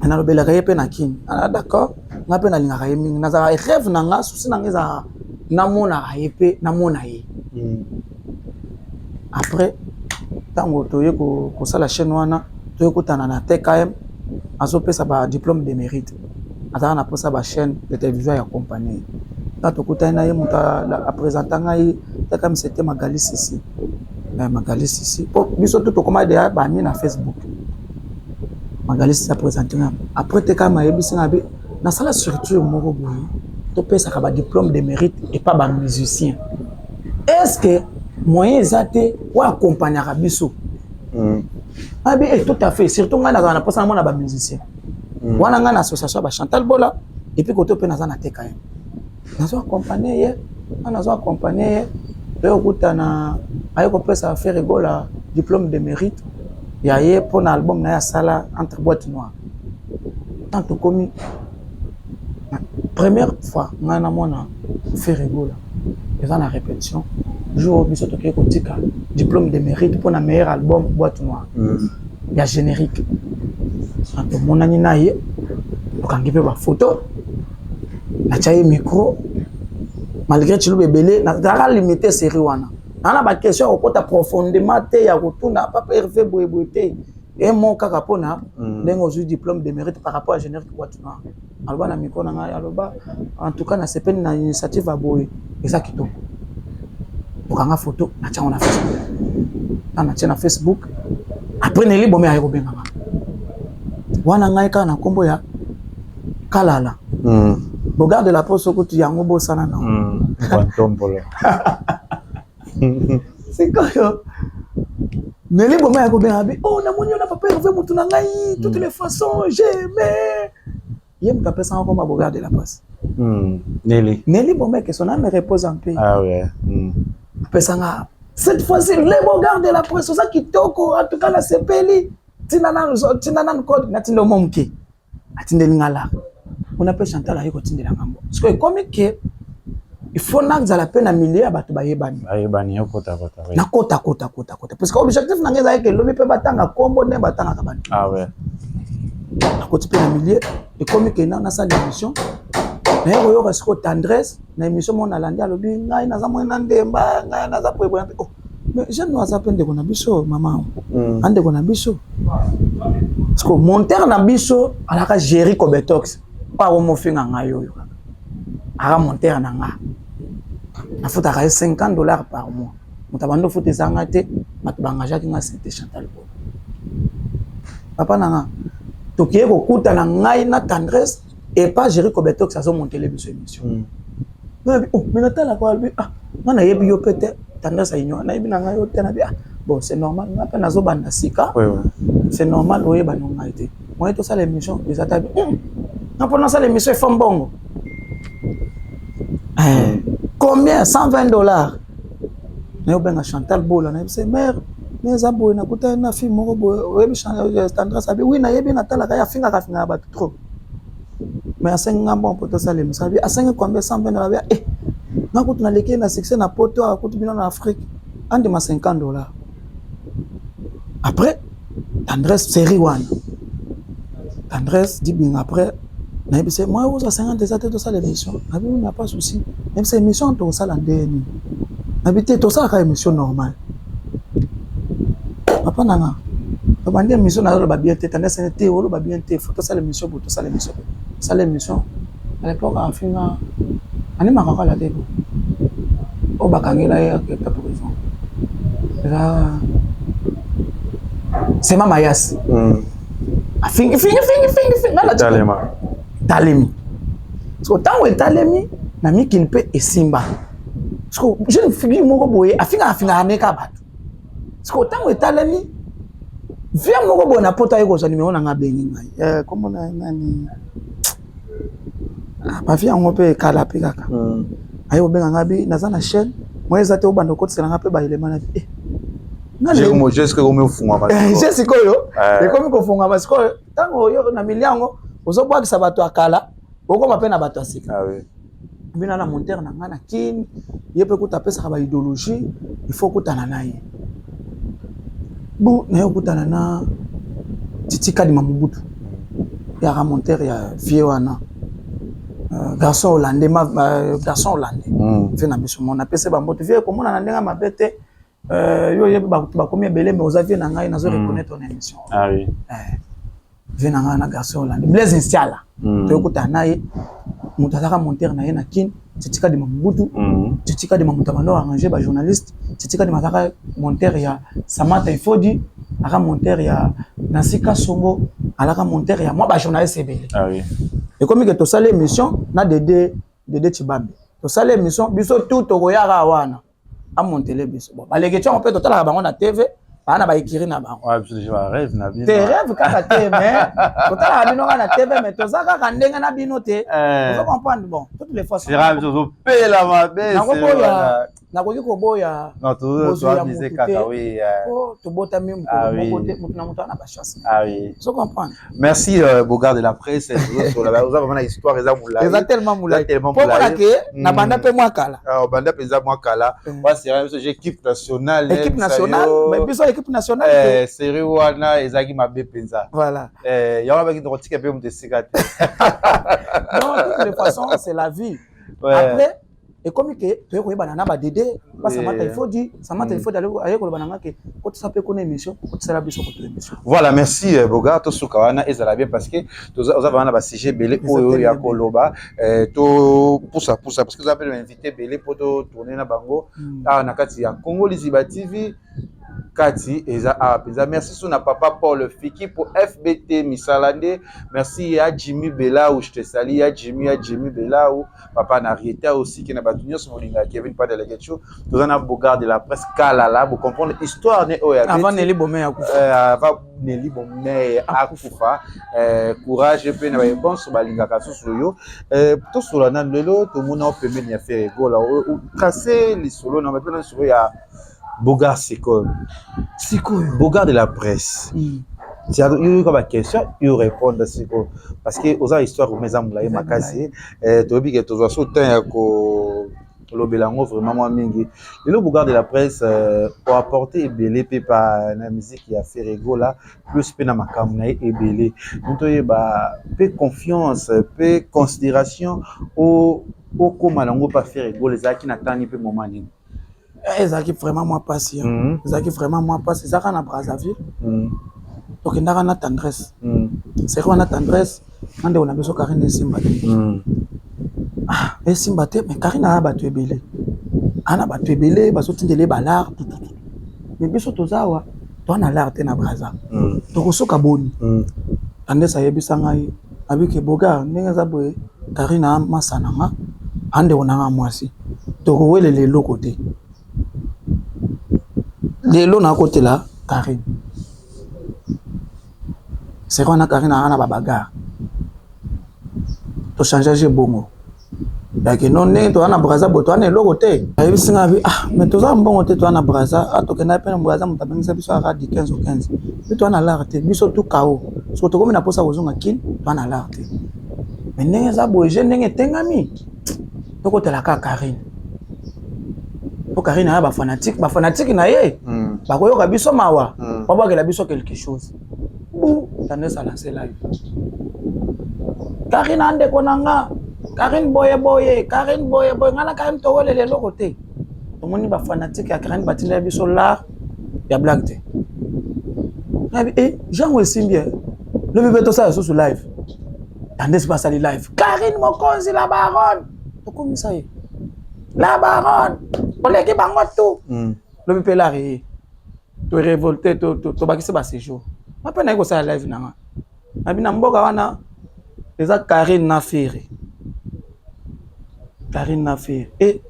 na lobela ka pe na kin d'accord na pe na linga ka yemi na za rêve na nga susi na ngeza na mona ka pe na mona ye après tango toye ko sala chaîne wana toye ko tanana TKM azo pesa ba diplôme de mérite atana na posa ba chaîne de télévision ya compagnie Quand tu as présenté, comme c'était Magalis ici. Magalis ici. Biso tout comment déjà banni na Facebook. Magalis ça présenté. Après tu comme yebisi na bi na sala structure moko boye. Tu peux ça ka diplôme de mérite et pas ba musicien. Est-ce que moyen exacté ou accompagner biso? Abi tout à fait surtout nga na pas ça na ba musicien. Wana nga na association ba Chantal Bola et puis côté pe na za na te quand même. Nazo accompagner et okutana ayoko pesa faire rigola diplôme de mérite ya ye pour un album na ya sala entre boîte noire tant que commis première fois ngana mona faire rigola et ça la répétition jour biso to ke kotika diplôme de mérite pour un meilleur album boîte noire ya générique tant que mona ni na ye okangi pe ba photo na chaye micro malgré tu le belé na dara limité série wana na ba question au pota profondément te ya kutuna papa Hervé Boyeboté et mon kaka pona ndengo zu diplôme de mérite par rapport à générique boîte noire alba na micro na nga aloba en tout cas na sepeni na initiative a boy exacto okanga photo na tia na Facebook na tia na Facebook après neli bomé ayo benga wana ngai ka na kombo ya kalala Regarde la poste que tu y a un beau sana non. C'est quoi yo? Nelly bon mais bien oh na monyo na papa Hervé mutu na ngai toutes les façons j'aimais. Yem papa ça encore regarder la poste. Nelly bon mais que son âme repose en paix. Ah ouais. Papa ça cette fois-ci les regarder la poste ça qui toko en tout cas la sepeli. Tinana code na tindo momki. Atinde lingala. On appelle Chantal à côté la mambo. Parce que comme que il faut n'axer la peine à milliers à battre bayebani. Bayebani au kota. Na kota. Parce que l'objectif n'a rien que l'homme peut battre un combo ne battre un cabane. Ah ouais. Na côté peine à milliers et comme que na sa émission. Mais il y a aussi tendresse na émission mon alandi à l'obi ngai na za mo ndemba ngai na za poebo. Oh mais je ne sais pas de kona biso maman. Ande kona biso. Parce que monter na biso ala ka gérer Cobetox. Pas au mot fin en ayo. À monter en anga. Il faut avoir $50 par mois. On t'a demandé faut des engager, mais tu vas engager qui n'a c'était Chantal. Papa nanga. Tu qui est au coup t'as nanga na tendresse et pas gérer Cobetox ça sont monter les émissions. Mais oh mais Natal a quoi ah on a yebi yo peut-être tendresse à ignorer na yebi nanga yo tena bien. Bon c'est normal on appelle nazo banda sika. C'est normal oye ba nanga été. Moi tout ça l'émission ils attendent. Pendant ça, l'émission est femme bongo. Combien? $120. Je vais Chantal Bola. Je dis, mère, mais aboué, na kuta na fille moko boy, tendresse abi. Oui, na yebi Natal la finga ba trop. Mais à 5 bon pour tout ça l'émission. À 5 combien $120? Eh, na kuta na leke na succès na poto à kuta bino na Afrique. Ande ma $50. Après, tendresse série one. Tendresse dit bien après. Moi, vous avez 50 déjà tout ça l'émission. Il n'y a pas de souci. Même cette émission, tout ça l'année. Habiter tout ça, c'est une émission normale. Papa nana. Papa dit émission n'a pas bien été. T'as laissé été ou pas bien été. Faut tout ça l'émission pour tout ça l'émission. Ça l'émission. À l'époque, en fin, on est marqué à la télé. Au Bakangela, il y a quelque chose. Là, c'est ma maïas. Fin. Talemi. Parce que tant que Talemi, na mi kinpe et Simba. Parce que je ne fais mon boy, afin ameka bat. Parce que tant que Talemi, viens mon boy na pota yoko za numéro na bengi ngai. Comment na nani? Ba viens on peut kala pe kaka. Ayo benga ngabi na za na chaîne, moi za te obanda ko tsela ngape ba ilema na bi. J'ai mo je ce que me funga ba. Je sikoyo. Et comme ko funga ba sikoyo, tango yo na miliango ozoboa kisa bato akala oko mapena bato asika. Ah oui. Bina na monteur na ngana kin yepe ko tapesa ba idéologie il faut kutana naye. Bu na yo kutana na Titika di Mamubutu. Ya ra monteur ya vie wana. Garçon hollandais garçon hollandais. Fait na biso mon apese ba mboto vie ko mona na ndenga mabete yo yepe ba komi belé mais ozavi na ngai nazo reconnaître ton émission. Ah oui. Venanga na garçon hollandais Blaise Instiala to kuta naye mutazaka monteur na ye na kin Titika de Mambutu, Titika de Mamutamano arrangé par journaliste, Titika de Mataka monteur ya Samata Ifodi, Aka monteur ya Nasika Songo, Alaka monteur ya moi ba journaliste ebele. Ah oui. Et comme que to sale émission na Dédé Chibambe. To sale émission biso tout to koyaka wana. A monter les biso. Bon, ba les questions on peut total la bango na TV. Bana ba écrire na bango. Ouais, parce que je rêve na bien. Tes rêves kaka te mais total la bino na TV mais to zaka kandenga na bino te. Vous comprendre bon, toutes les fois c'est rare biso pe la mabe. Na koki ko boya. Non, tout disait kaka oui. Oh, to bota même ko bote mutuna mutana ba chance. Ah oui. Vous comprendre. Merci Bogard de la presse sur la vous avez vraiment histoire eza moula. Eza tellement moula. Pour moi que na banda pe moi kala. Ah banda pe za moi kala. Moi c'est vraiment équipe nationale. Équipe nationale, mais biso équipe nationale. Série wana ezaki mabe penza. Voilà. Yawa ba ki ndrotika pe mute sikate. Non, de toute façon, c'est la vie. Ouais. Après, et comme que tu es banana ba Dédé, parce que il faut dire, ça m'a il faut aller ko banana que quand ça peut connaître émission, quand ça la biso ko émission. Voilà, merci Bogard to sukawana ezala bien parce que vous avez bana ba sujet belé oyo ya koloba to poussa parce que vous avez invité belé pour tourner na bango na kati ya Congo Liziba TV. Kati eza apeza merci sous na papa Paul Fiki pour FBT Misalande merci à Jimmy Bella ou je te salue à Jimmy Bella ou papa Narieta aussi qui na batunyo sur molinga Kevin pas de la question nous en a Bogard de la presse Kalala vous comprendre histoire ne oya avant Nelly Bomé akufa avant Nelly Bomé akufa courage pe na ba bon sur balinga kasusu yo to sur na lelo to mona o pemeni ya faire gola ou tracer les solo na maintenant sur ya Bogard c'est quoi Bogard de la presse. Il y a une question, il répond à ce parce que aux histoires où mes amis là makasi to bi que to so temps ko lobelango vraiment moi mingi. Le Bogard de la presse pour apporter belé pe pa na musique qui a fait rigola plus pe na makamna et belé. Donc ba pe confiance, pe considération au comment lango pas faire rigoler ça qui n'attend pe moment ni. Ezaki vraiment moi patient. Ezaki vraiment moi patient. Ezaka na Brazzaville. Donc ndaka na tendresse. C'est quoi na tendresse? Ande on a besoin Karine Simba. Ah, et Simba te mais Karine a battu ebele. Ana battu ebele, baso tindele balar tout. Mais biso tozawa, to na lar te na Brazza. To kosoka boni. Ande sa yebisa ngai abike Bogard ndenge za boye Karine a masananga. Ande onanga mwasi. To ko wele le lokote. Les lots à côté là, Karine. C'est qu'on a Karine à la bagarre. Tu changes bongo. Donc non né toi na Brazza boto na lo côté. Ayi singa bi mais toi ça bon côté toi na Brazza atoke na pena Brazza mutabengisa biso radi 15 ou 15. Mais toi na l'arte biso tout KO. Parce que to comme na posa ozonga kin toi na l'arte. Mais ndenge za boje ndenge tengami. To côté la Karine. Pour Karine a ba fanatique na ye ba koyoka biso mawa ba ba la biso quelque chose bou tendance à lancer live Karine ande konanga Karine boye ngana Karine to wele le lokote to moni ba fanatique ya Karine batinda biso là ya blague te Jean Wesimbier le bébé to ça sur live tendance pas ça live Karine mokonzi la baronne to comme ça la baronne on l'équipe bango tout le peuple là to révolté to bakise ba séjour ma pena ko ça live nanga abina mboka wana eza Karine na Ferré et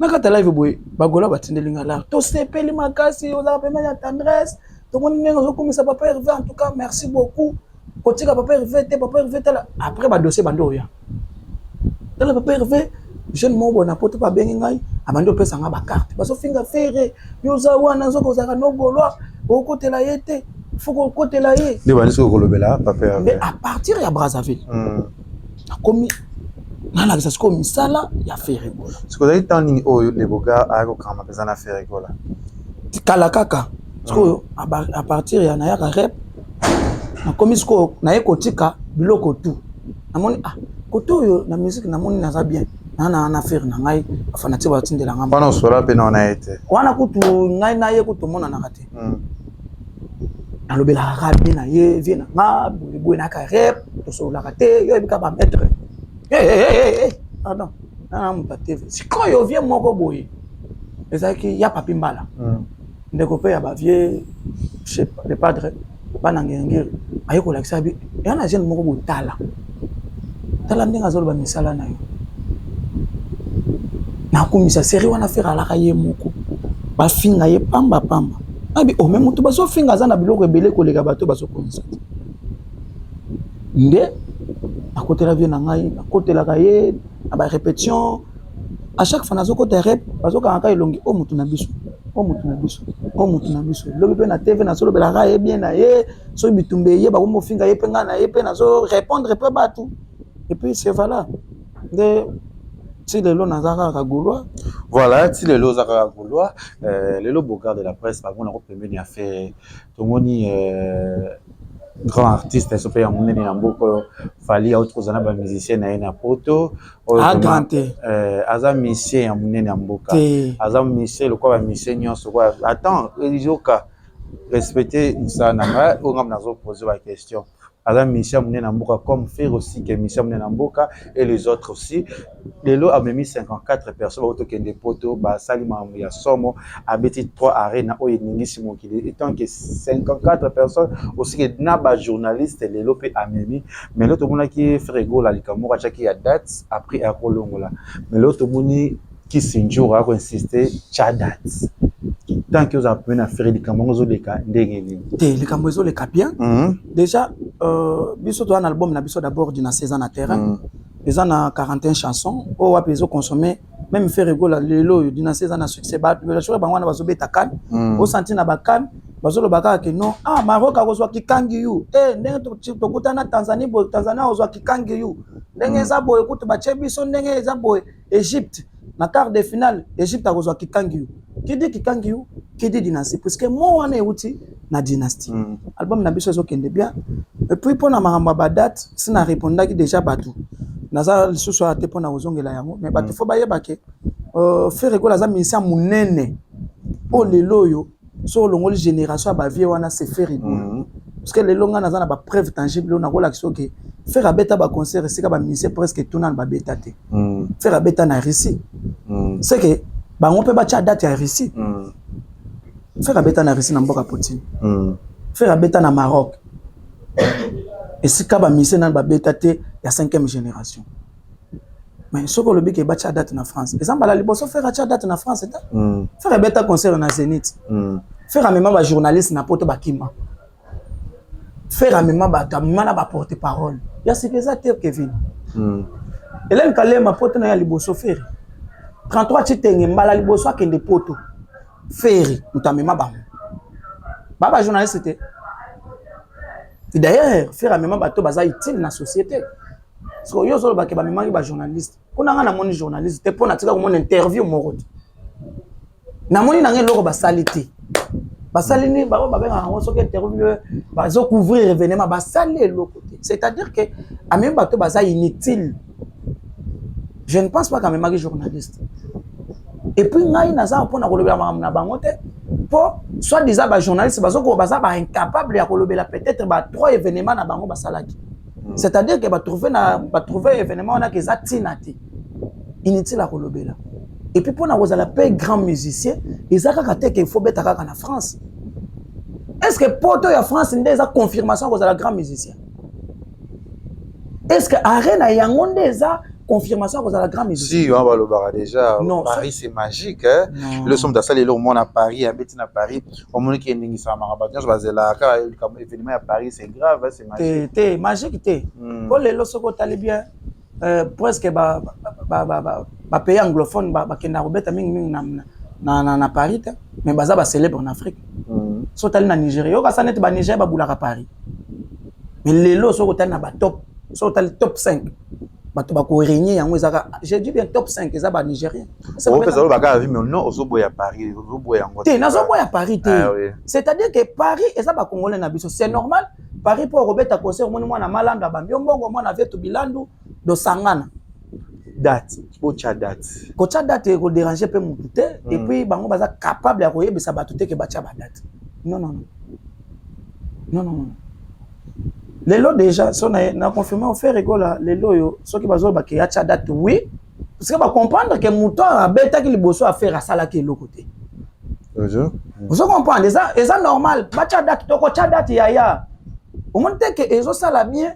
nakata live boy bagola batindelinga là to sepeli makasi oza pema ya tendresse to moni nengo zo komisa papa Hervé en tout cas merci beaucoup kotika papa Hervé là après ba dossier bando ya tala papa Hervé jeune mo na poto pa bengi ngai abando pesa nga ba carte baso finga Ferré yoza wana nzoko zaka no golwa o côté la yete faut côté la yé de bani so kolobela papa mais à partir ya Brazzaville comme na la ça comme sala ya Ferré gola ce que vous avez o le Bogard a ko kama pesa na Ferré gola kala kaka parce à partir ya na ya rep na comme sko na ekotika biloko tout namoni koto yo na musique namoni naza bien na faire na ngai afanati ba tindela ngamba bana sora pe na ona été wana kutu ngai na ye kutu mona na kate alobela rabi na ye vina nga boy na ka rep to so la kate yo bika ba mettre pardon na muta TV sikoyo vie moko boye ezaki ya papi mbala ndeko pe ya ba vie je sais pas le padre bana ngengere ayiko lakisa bi yana jeune moko botala tala ndinga zolo ba misala na yo na kumisa seri wana fera la kaye moko ba finga ye pamba abi o même mutu baso finga za na biloko ebele koleka bato baso komisa nde akotela vie na ngai akotela kaye na ba répétition à chaque fois nazo kota rep baso kanga elongi o mutu na biso lobi pe na TV na solo bela kaye bien na ye so bitumbe ye ba ko finga ye penga na ye pe nazo répondre pe batou et puis c'est voilà de si les lots nazara kagulwa voilà si les lots nazara kagulwa les lots bogard de la presse par contre on a permis à faire tout moni grand artiste so pe amune na mboko fali autre kozana ba musicien na ina poto agrante aza musicien amune na mboka aza musicien le quoi ba musicien nyonso quoi attends elijoka respecter ça na ma on a nazo poser la question Adam Michel Mounen Namboka comme faire aussi que Michel Mounen Namboka et les autres aussi. Les lots a mis 54 personnes au token des poteaux, Salima ya Somo, a bêti 3 arènes au Yeningisimo qui est tant que 54 personnes aussi que Naba journaliste les lots a mis mais l'autre monde qui fait rigolo la Likamora qui a date après à Kolongola. Mais l'autre monde qui s'injure a insisté date. Tant que vous apprenez à faire des cameras de cas, les cameras de cas bien. Déjà, biso to un album na biso d'abord d'une 16 ans à terrain. Les ans à 41 chansons. Au wapizo consommé, même faire rigoler les lots d'une 16 ans à succès. Mais la chose bangwana bazo beta kan. Au senti na bakan, bazo lo baka que non. Ah Maroc a reçoit kikangi you. Ndenge to kutana Tanzanie bo Tanzania reçoit kikangi you. Ndenge za boy écoute ba chebiso ndenge za boy Égypte. Na quart de finale, Égypte a reçoit kikangi you. Qui dit kikangi you? Qui dit dynastie? Parce que moi on est outil na dynastie. Album na biso zo kende bien. Et puis pour na maramba ba date, si na répondra qui déjà batou. Naza lisusu ate pona ozongela yango, mais bato fo bayeba ke faire rigola za misa munene. O lelo yo so longoli génération ba vie wana c'est faire rigola. Parce que lelo nga naza na ba preuve tangible na kola kisoke. Faire abeta ba concert c'est ka ba misa presque tout nan ba beta te. Faire abeta na Russie. C'est que bango pe ba cha date ya Russie. Faire abeta na Russie na mboka Poutine. Faire abeta na Maroc. Et si ka ba misa nan ba beta te ya 5e génération. Mais ce que le bic est ba cha date na France. Exemple la liboso faire cha date na France eta. Faire abeta concert na Zénith. Faire amema ba journaliste na poto ba kima. Faire amema ba tamima na ba porte parole. Ya c'est que ça Kevin. Hélène Kalema poto na ya liboso faire. 33 titenge mbala liboso akende poto. Ferry mutamema ba. Baba journaliste c'était. Et d'ailleurs, faire amema bato baza utile na société. Parce que yo solo ba ke ba memaki ba journaliste. Kuna nga na moni journaliste te pona tika ko mon interview moko. Na moni na ngelo ko ba salite. Ba salini ba ba benga ngo soki interview ba zo couvrir événement ba salé l'autre côté. C'est-à-dire que amema bato baza inutile. Je ne pense pas qu'à memaki journaliste. Et puis ngai naza pona ko lobela na bango te. Pour soit disant ba journaliste bazoko baza ba incapable ya kolobela peut-être ba 3 événements na bango basalaki. C'est-à-dire que ba trouver événement on a que za tinati inutile à kolobela. Et puis pour na kozala pe grand musicien ezaka ka te que faut beta kaka na France. Est-ce que poto ya France ndé za confirmation kozala grand musicien? Est-ce que arena yango ndé za confirmation kozala grand musicien? Si on va le barrer déjà. Non, Paris c'est magique hein. Le somme d'assaut les monde à Paris, à Bettina Paris, au monde qui est né ça marabatin, je vais là comme événement à Paris c'est grave, c'est magique. T'es magique t'es. Pour les lots soko tali bien presque ba pays anglophone ba kenda robeta mingi na Paris mais baza ba célèbre en Afrique. So tali na Nigeria, yo ka sanet ba Nigeria ba boulaka Paris. Mais les lots soko tali na ba top, so tali top 5. Bato ba ko régner yango ezaka j'ai dit bien top 5 eza ba Nigérien. C'est pas ça ba ka mais non ozoboya Paris, ozoboya yango. Té nazoboya Paris té. C'est-à-dire que Paris eza ba congolais na biso, c'est normal. Paris pour robeta concert mwana malanda ba mbiongo mwana vetu bilandu do sangana. Date, kocha date. Kocha date ko déranger pe mutu té et puis bango baza capable ya koyebisa bato té ke bacha ba date. Non. Les lots déjà, si on a confirmé, on fait rigoler les lots, ceux qui bazol ba ki acha date oui, parce que va comprendre que mouton a bêta qui liboso à faire à ça là qui est l'autre côté. Vous comprenez ça? Et ça normal. Bacha date, toko cha date ya. Au moins que ezo ça la bien,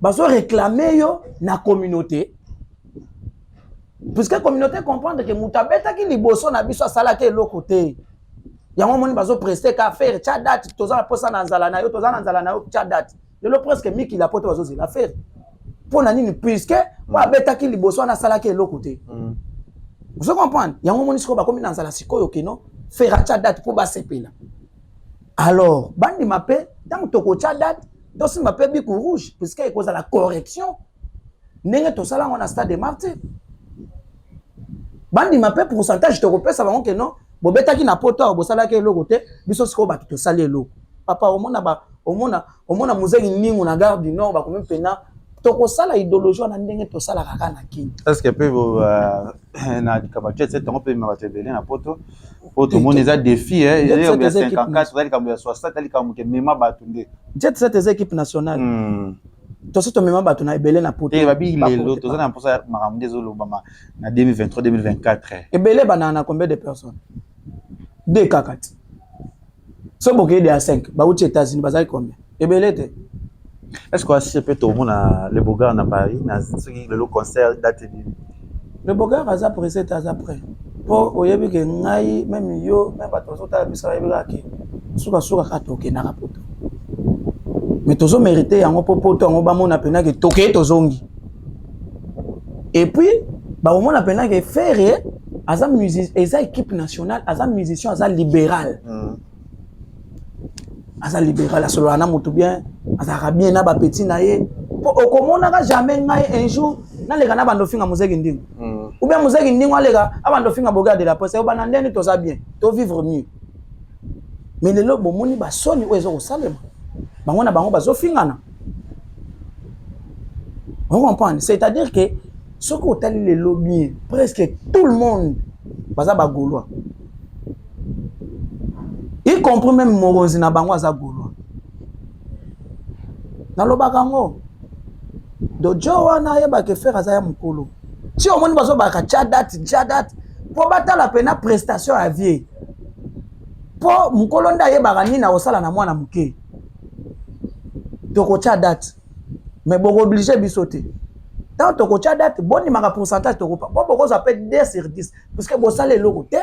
bazo réclamer yo na communauté. Parce que la communauté comprendre que mouton bêta qui liboso na biso à ça là qui est l'autre côté. Ya un moment bazo prester qu'à faire cha date, toza posa na nzala na yo, toza na nzala na yo cha date. Le presque miki la pote bazo la faire. Pour nani puisque wa bêta qui liboso na sala qui est l'autre côté. Vous comprenez? Il y a un moment où on dans la sikoyo que non faire à date pour basseper là. Alors, bandi mappé tant toko date, donc si mappé bico rouge puisque il cause la correction. Nenge to sala on a stade de martyr. Bandi mappé pourcentage toko pe ça va que non. Bo beta qui na poto bo sala ke lo côté, biso siko ba to sala lo. Papa au mona muzeki ningu na garde du nord ba comme pena. Toko sala idéologie na ndenge to sala kaka na kini. Est-ce que peut na dikabajet c'est on peut me belé na poto monde les a défi il y a 54 il y a 60 il y a mema batunde jet set des équipes nationales to se to mema batu na belé na poto et babi lelo to na posa makamde zo lobama na 2023 2024 et belé banana combien de personnes 2 kakati so boké de à 5 ba uti États-Unis bazali combien et belé te. Est-ce qu'on a peut tout le monde à le Bogar à Paris, le concert date de le Bogar a pressé après. Pour oyebi que ngai même yo même pas tous ta bisa yebika ke suka katoke na rapoto. Mais tozo mérité yango popoto yango ba mona pena ke toke tozongi. Et puis ba mona pena ke faire aza musicien, eza équipe nationale, aza musicien, aza libéral. Aza libéral solo ana moto bien aza bien na ba petit na ye okomona ka jamais ngai un jour na lega na bando finga muzeki ndingo ou bien muzeki ndingo alega abando finga Bogar de la poste o bana ndeni to za bien to vivre mieux mais lelo bomoni ba soni o ezo ko salema bango na bango bazo fingana on comprend c'est-à-dire que ce que otali lelo bien presque tout le monde baza ba gaulois. Y compris même Morozi na bango aza gaulois. Na lobaka ngo. Do jowa na yeba ke faire aza ya mukolo. Si au monde bazo baka date. Po batala pena prestation à vie. Po mukolo nda yeba ni na osala na mwana muke. Toko date. Mais boko obligé bisote. Tant toko date, boni maka pourcentage toko pa. Boko ça peut 10 sur 10 parce que bo sale loko te.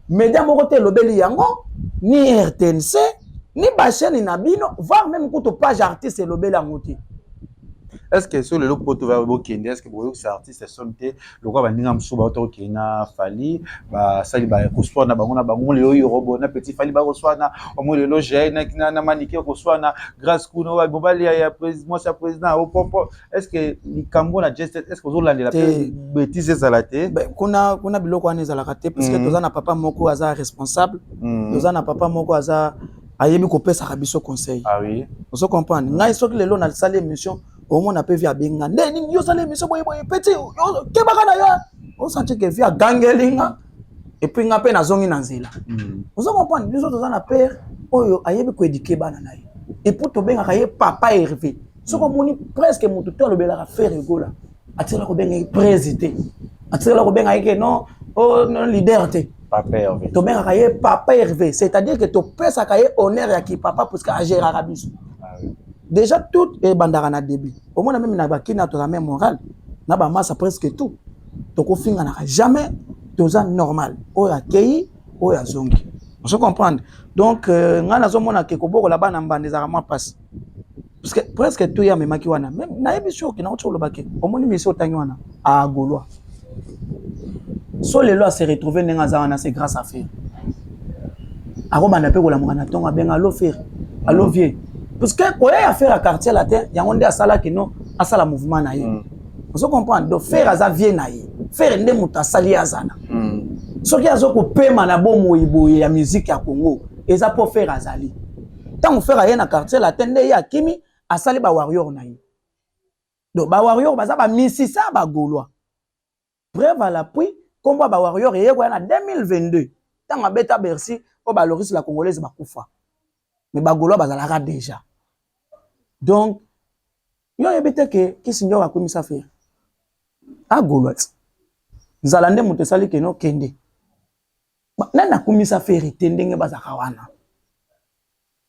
Média moko te lobeli yango ni RTNC ni ba chaîne na bino voire même kuto page artiste lobeli yango te. Est-ce que sur le look poto va bokende est-ce que boyo ces artistes sont te le quoi ba ninga msuba to kena fali ba sali ba ko na bango le yo robo na petit fali ba ko na o mo le loge na manike ko na grâce kuno ba bobali ya président sa président au popo est-ce que likambo na just est-ce que zolande la bêtise salate kuna biloko ane zalaka te parce que toza na papa moko aza responsable toza na papa moko aza ayebi ko pesa biso conseil. Ah oui vous comprenez ngai soki lelo na salle émission au moins on a pu via benga ndeni yo sale mission boy petit ke bakana ya on senti que via gangelinga et puis ngape na zongi na nzela vous comprenez nous autres na père oyo ayebi ko éduquer bana na ye et pour to benga kaye papa Hervé ce ko moni presque mutu to lobela ka faire rigola atela ko benga président atela ko benga ke non non leader te papa Hervé to benga kaye papa Hervé c'est-à-dire que to pesa kaye honneur ya ki papa parce que a gérer rabiso. Déjà tout est bandara début. Au moins même na bakina to la même morale. Na ba massa presque tout. To ko finga na jamais toza normal. O ya kei, o ya zongi. On se comprendre. Donc ngana zo mona ke ko boko la bana mbande za ma passe. Parce que presque tout ya memaki wana. Même na émission ki na ocho lo baké. Au moins mission tangi wana a gaulois. So les lois se retrouver nenga za wana c'est grâce à faire. Aro bana pe ko la mona tonga benga lo faire. Allo vieux. Parce que quand il y a affaire à quartier latin, il y a un des sala qui non à sala mouvement naïe. On se comprend. Donc faire à vie naïe, faire des muta sali azana. Ce qui a zoko paiement na bon moibo ya musique à Congo, et ça pour faire azali. Tant on fait rien à quartier latin, il y a kimi à sali ba warrior naïe. Donc ba warrior ba ça ba misisa ba gaulois. Preuve à l'appui, combat ba warrior et y a 2022. Tant à beta Bercy, au ba Loris la congolaise ba koufa. Mais ba gaulois ba zalaka déjà. Donc, il y a des que qui signore à comme ça faire. À Gaulois. nzalande moto sali keno kende nana kumisa faire tendenge bazaka wana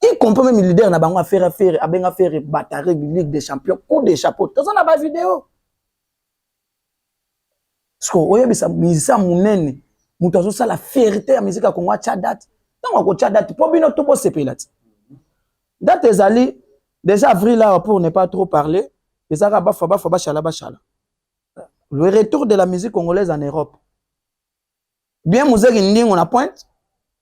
il comprend même leader na bango faire abenga faire bataille Ligue des Champions coup de chapeau tout ça na ba vidéo sko oyebisa misa munene moto azo sala fierté ya musique Congo cha date tango ko cha date po bino to bo sepelati date ezali déjà avril là pour ne pas trop parler ezaka bafa chala. Le retour de la musique congolaise en Europe. Bien Mouzeki Ndingo na pointe,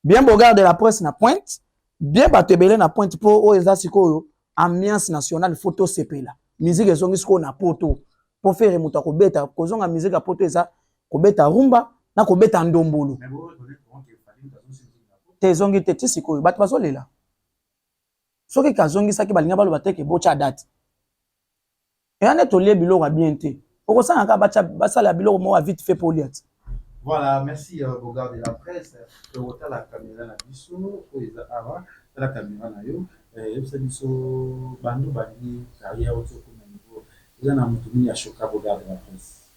bien Bogard de la presse na pointe, bien Batebele na pointe pour Oezasiko ambiance nationale photo CP là. Musique ezongi siko na poto pour faire muta ko beta kozonga musique a poto eza ko beta rumba na ko beta ndombolo. Te zongi te tisiko bat bazolela. Soki kazongi saki balinga balo bateke bocha date. Et ane to lebilo ka bien te. Vite fait pour lui. Voilà, merci Bogard de la presse. Le retard la caméra na biso, avant la caméra na yo, et biso bandu bandi carrière autour comme niveau. Il y a un mutumini à choka Bogard de la presse.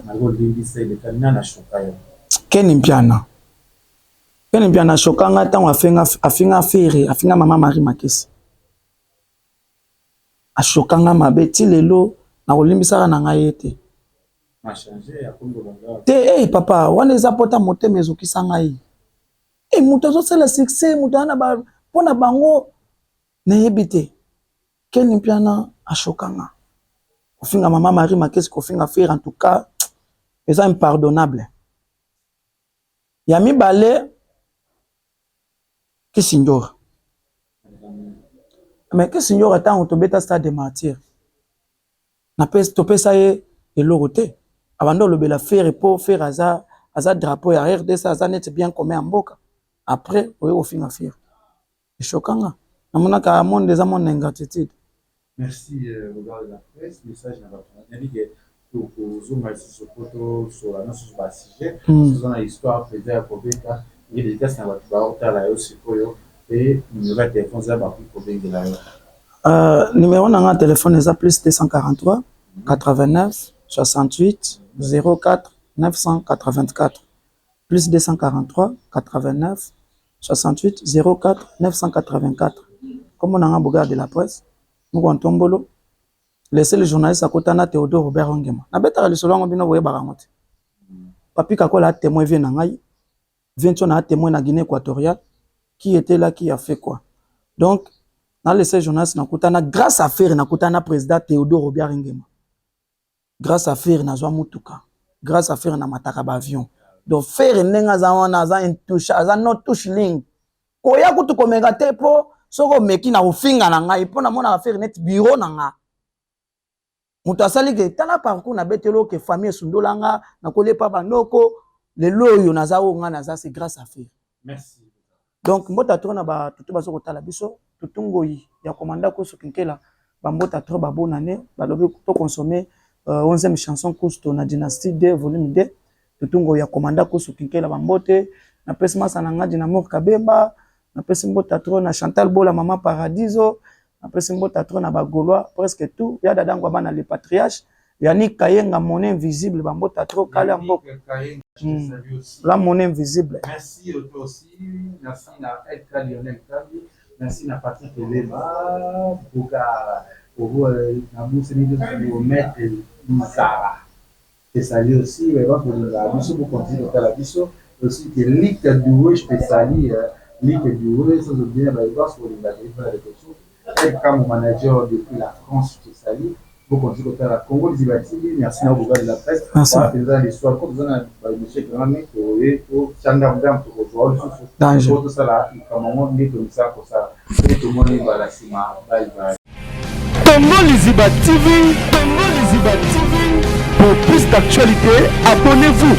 Malgré le c'est le caméra na choka yo. Kenimpiana choka ngata on afinga fere, afinga mama Marie Makesi. A choka ngama beti lelo na kolimbisaka na ngai ete ma changer ya Congo Banga te papa wana eza pota motema ezokisa ngai moto azosala succès moto ana ba pona bango nayebi te Kenimpiana ashokanga kofinga mama Marie Makesi kofinga faire en tout cas eza impardonnable ya mibale Kisinjora mais Kisinjora tant tobeta stade de martyr na pes topesa ye eloko te abando lobela faire pour faire aza drapeau ya RDC aza net bien comme en mboka après oyo ofinga faire chokanga namona ka monde des amon ingratitude. Merci Bogard de la presse message na ba dit que pour zuma ici photo sur la notion de sujet sur la histoire peut-être pour beta il y a des cas na ba hôtel là aussi koyo et numéro de téléphone ça ba pour de la numéro na téléphone est plus 243 89 68 04 984 plus 243 89 68 04 984 comme on a un Bogard de la presse nous on tombolo laissez les journalistes à côté na Théodore Robert Ngema na beta le solongo bino boye barangote papi kakola témoin vient na ngai vient na témoin na Guinée équatoriale qui était là qui a fait quoi donc dans les journalistes na kutana grâce à faire na kutana président Théodore Robert Ngema grâce à faire na zwa mutuka grâce à faire na mataka ba avion donc faire nenga za wana za intouche za no touche ligne koya kutu komenga te po soko meki na ofinga na ngai po na mona faire net bureau na nga mutu asali ke tala parcours na betelo ke famille sundolanga na kolepa banoko le loyo na za nga na za c'est grâce à faire. Merci. Donc mbota tona ba tutu baso kotala biso tutungoi ya komanda ko sokinkela ba mbota tro ba bonane ba lobi to consommer 11e chanson Kusto na Dynastie 2 volume 2 tutungo ya komanda ko sokinkela ba mbote na pesma sananga dina Mor Kabemba na pesimbo tatro na Chantal Bola Mama Paradiso na pesimbo tatro na ba Gaulois presque tout ya dadango bana le patriarche Yannick Kayenga monnaie invisible ba mbota tatro kala mboka la monnaie invisible. Merci toi aussi, merci na Edka Lionel Kabi, merci na Patrick Lema pour vous na bourse de mettre Mizara. Et salut aussi mais va pour la biso pour continuer à la biso aussi que Ligue du je peux saluer Ligue du ça veut bien bah il doit sur la réflexion et comme manager depuis la France je salue pour continuer à la Congo Lizibativie merci à Bogard de la presse voilà c'est l'histoire comme ça monsieur Gramé pour Chanda Mdam pour rejoindre sur tout ça là comme on dit comme ça pour ça tout le monde va la cima bye bye. Congo Liziba TV, Congo Liziba TV. Pour plus d'actualités, abonnez-vous.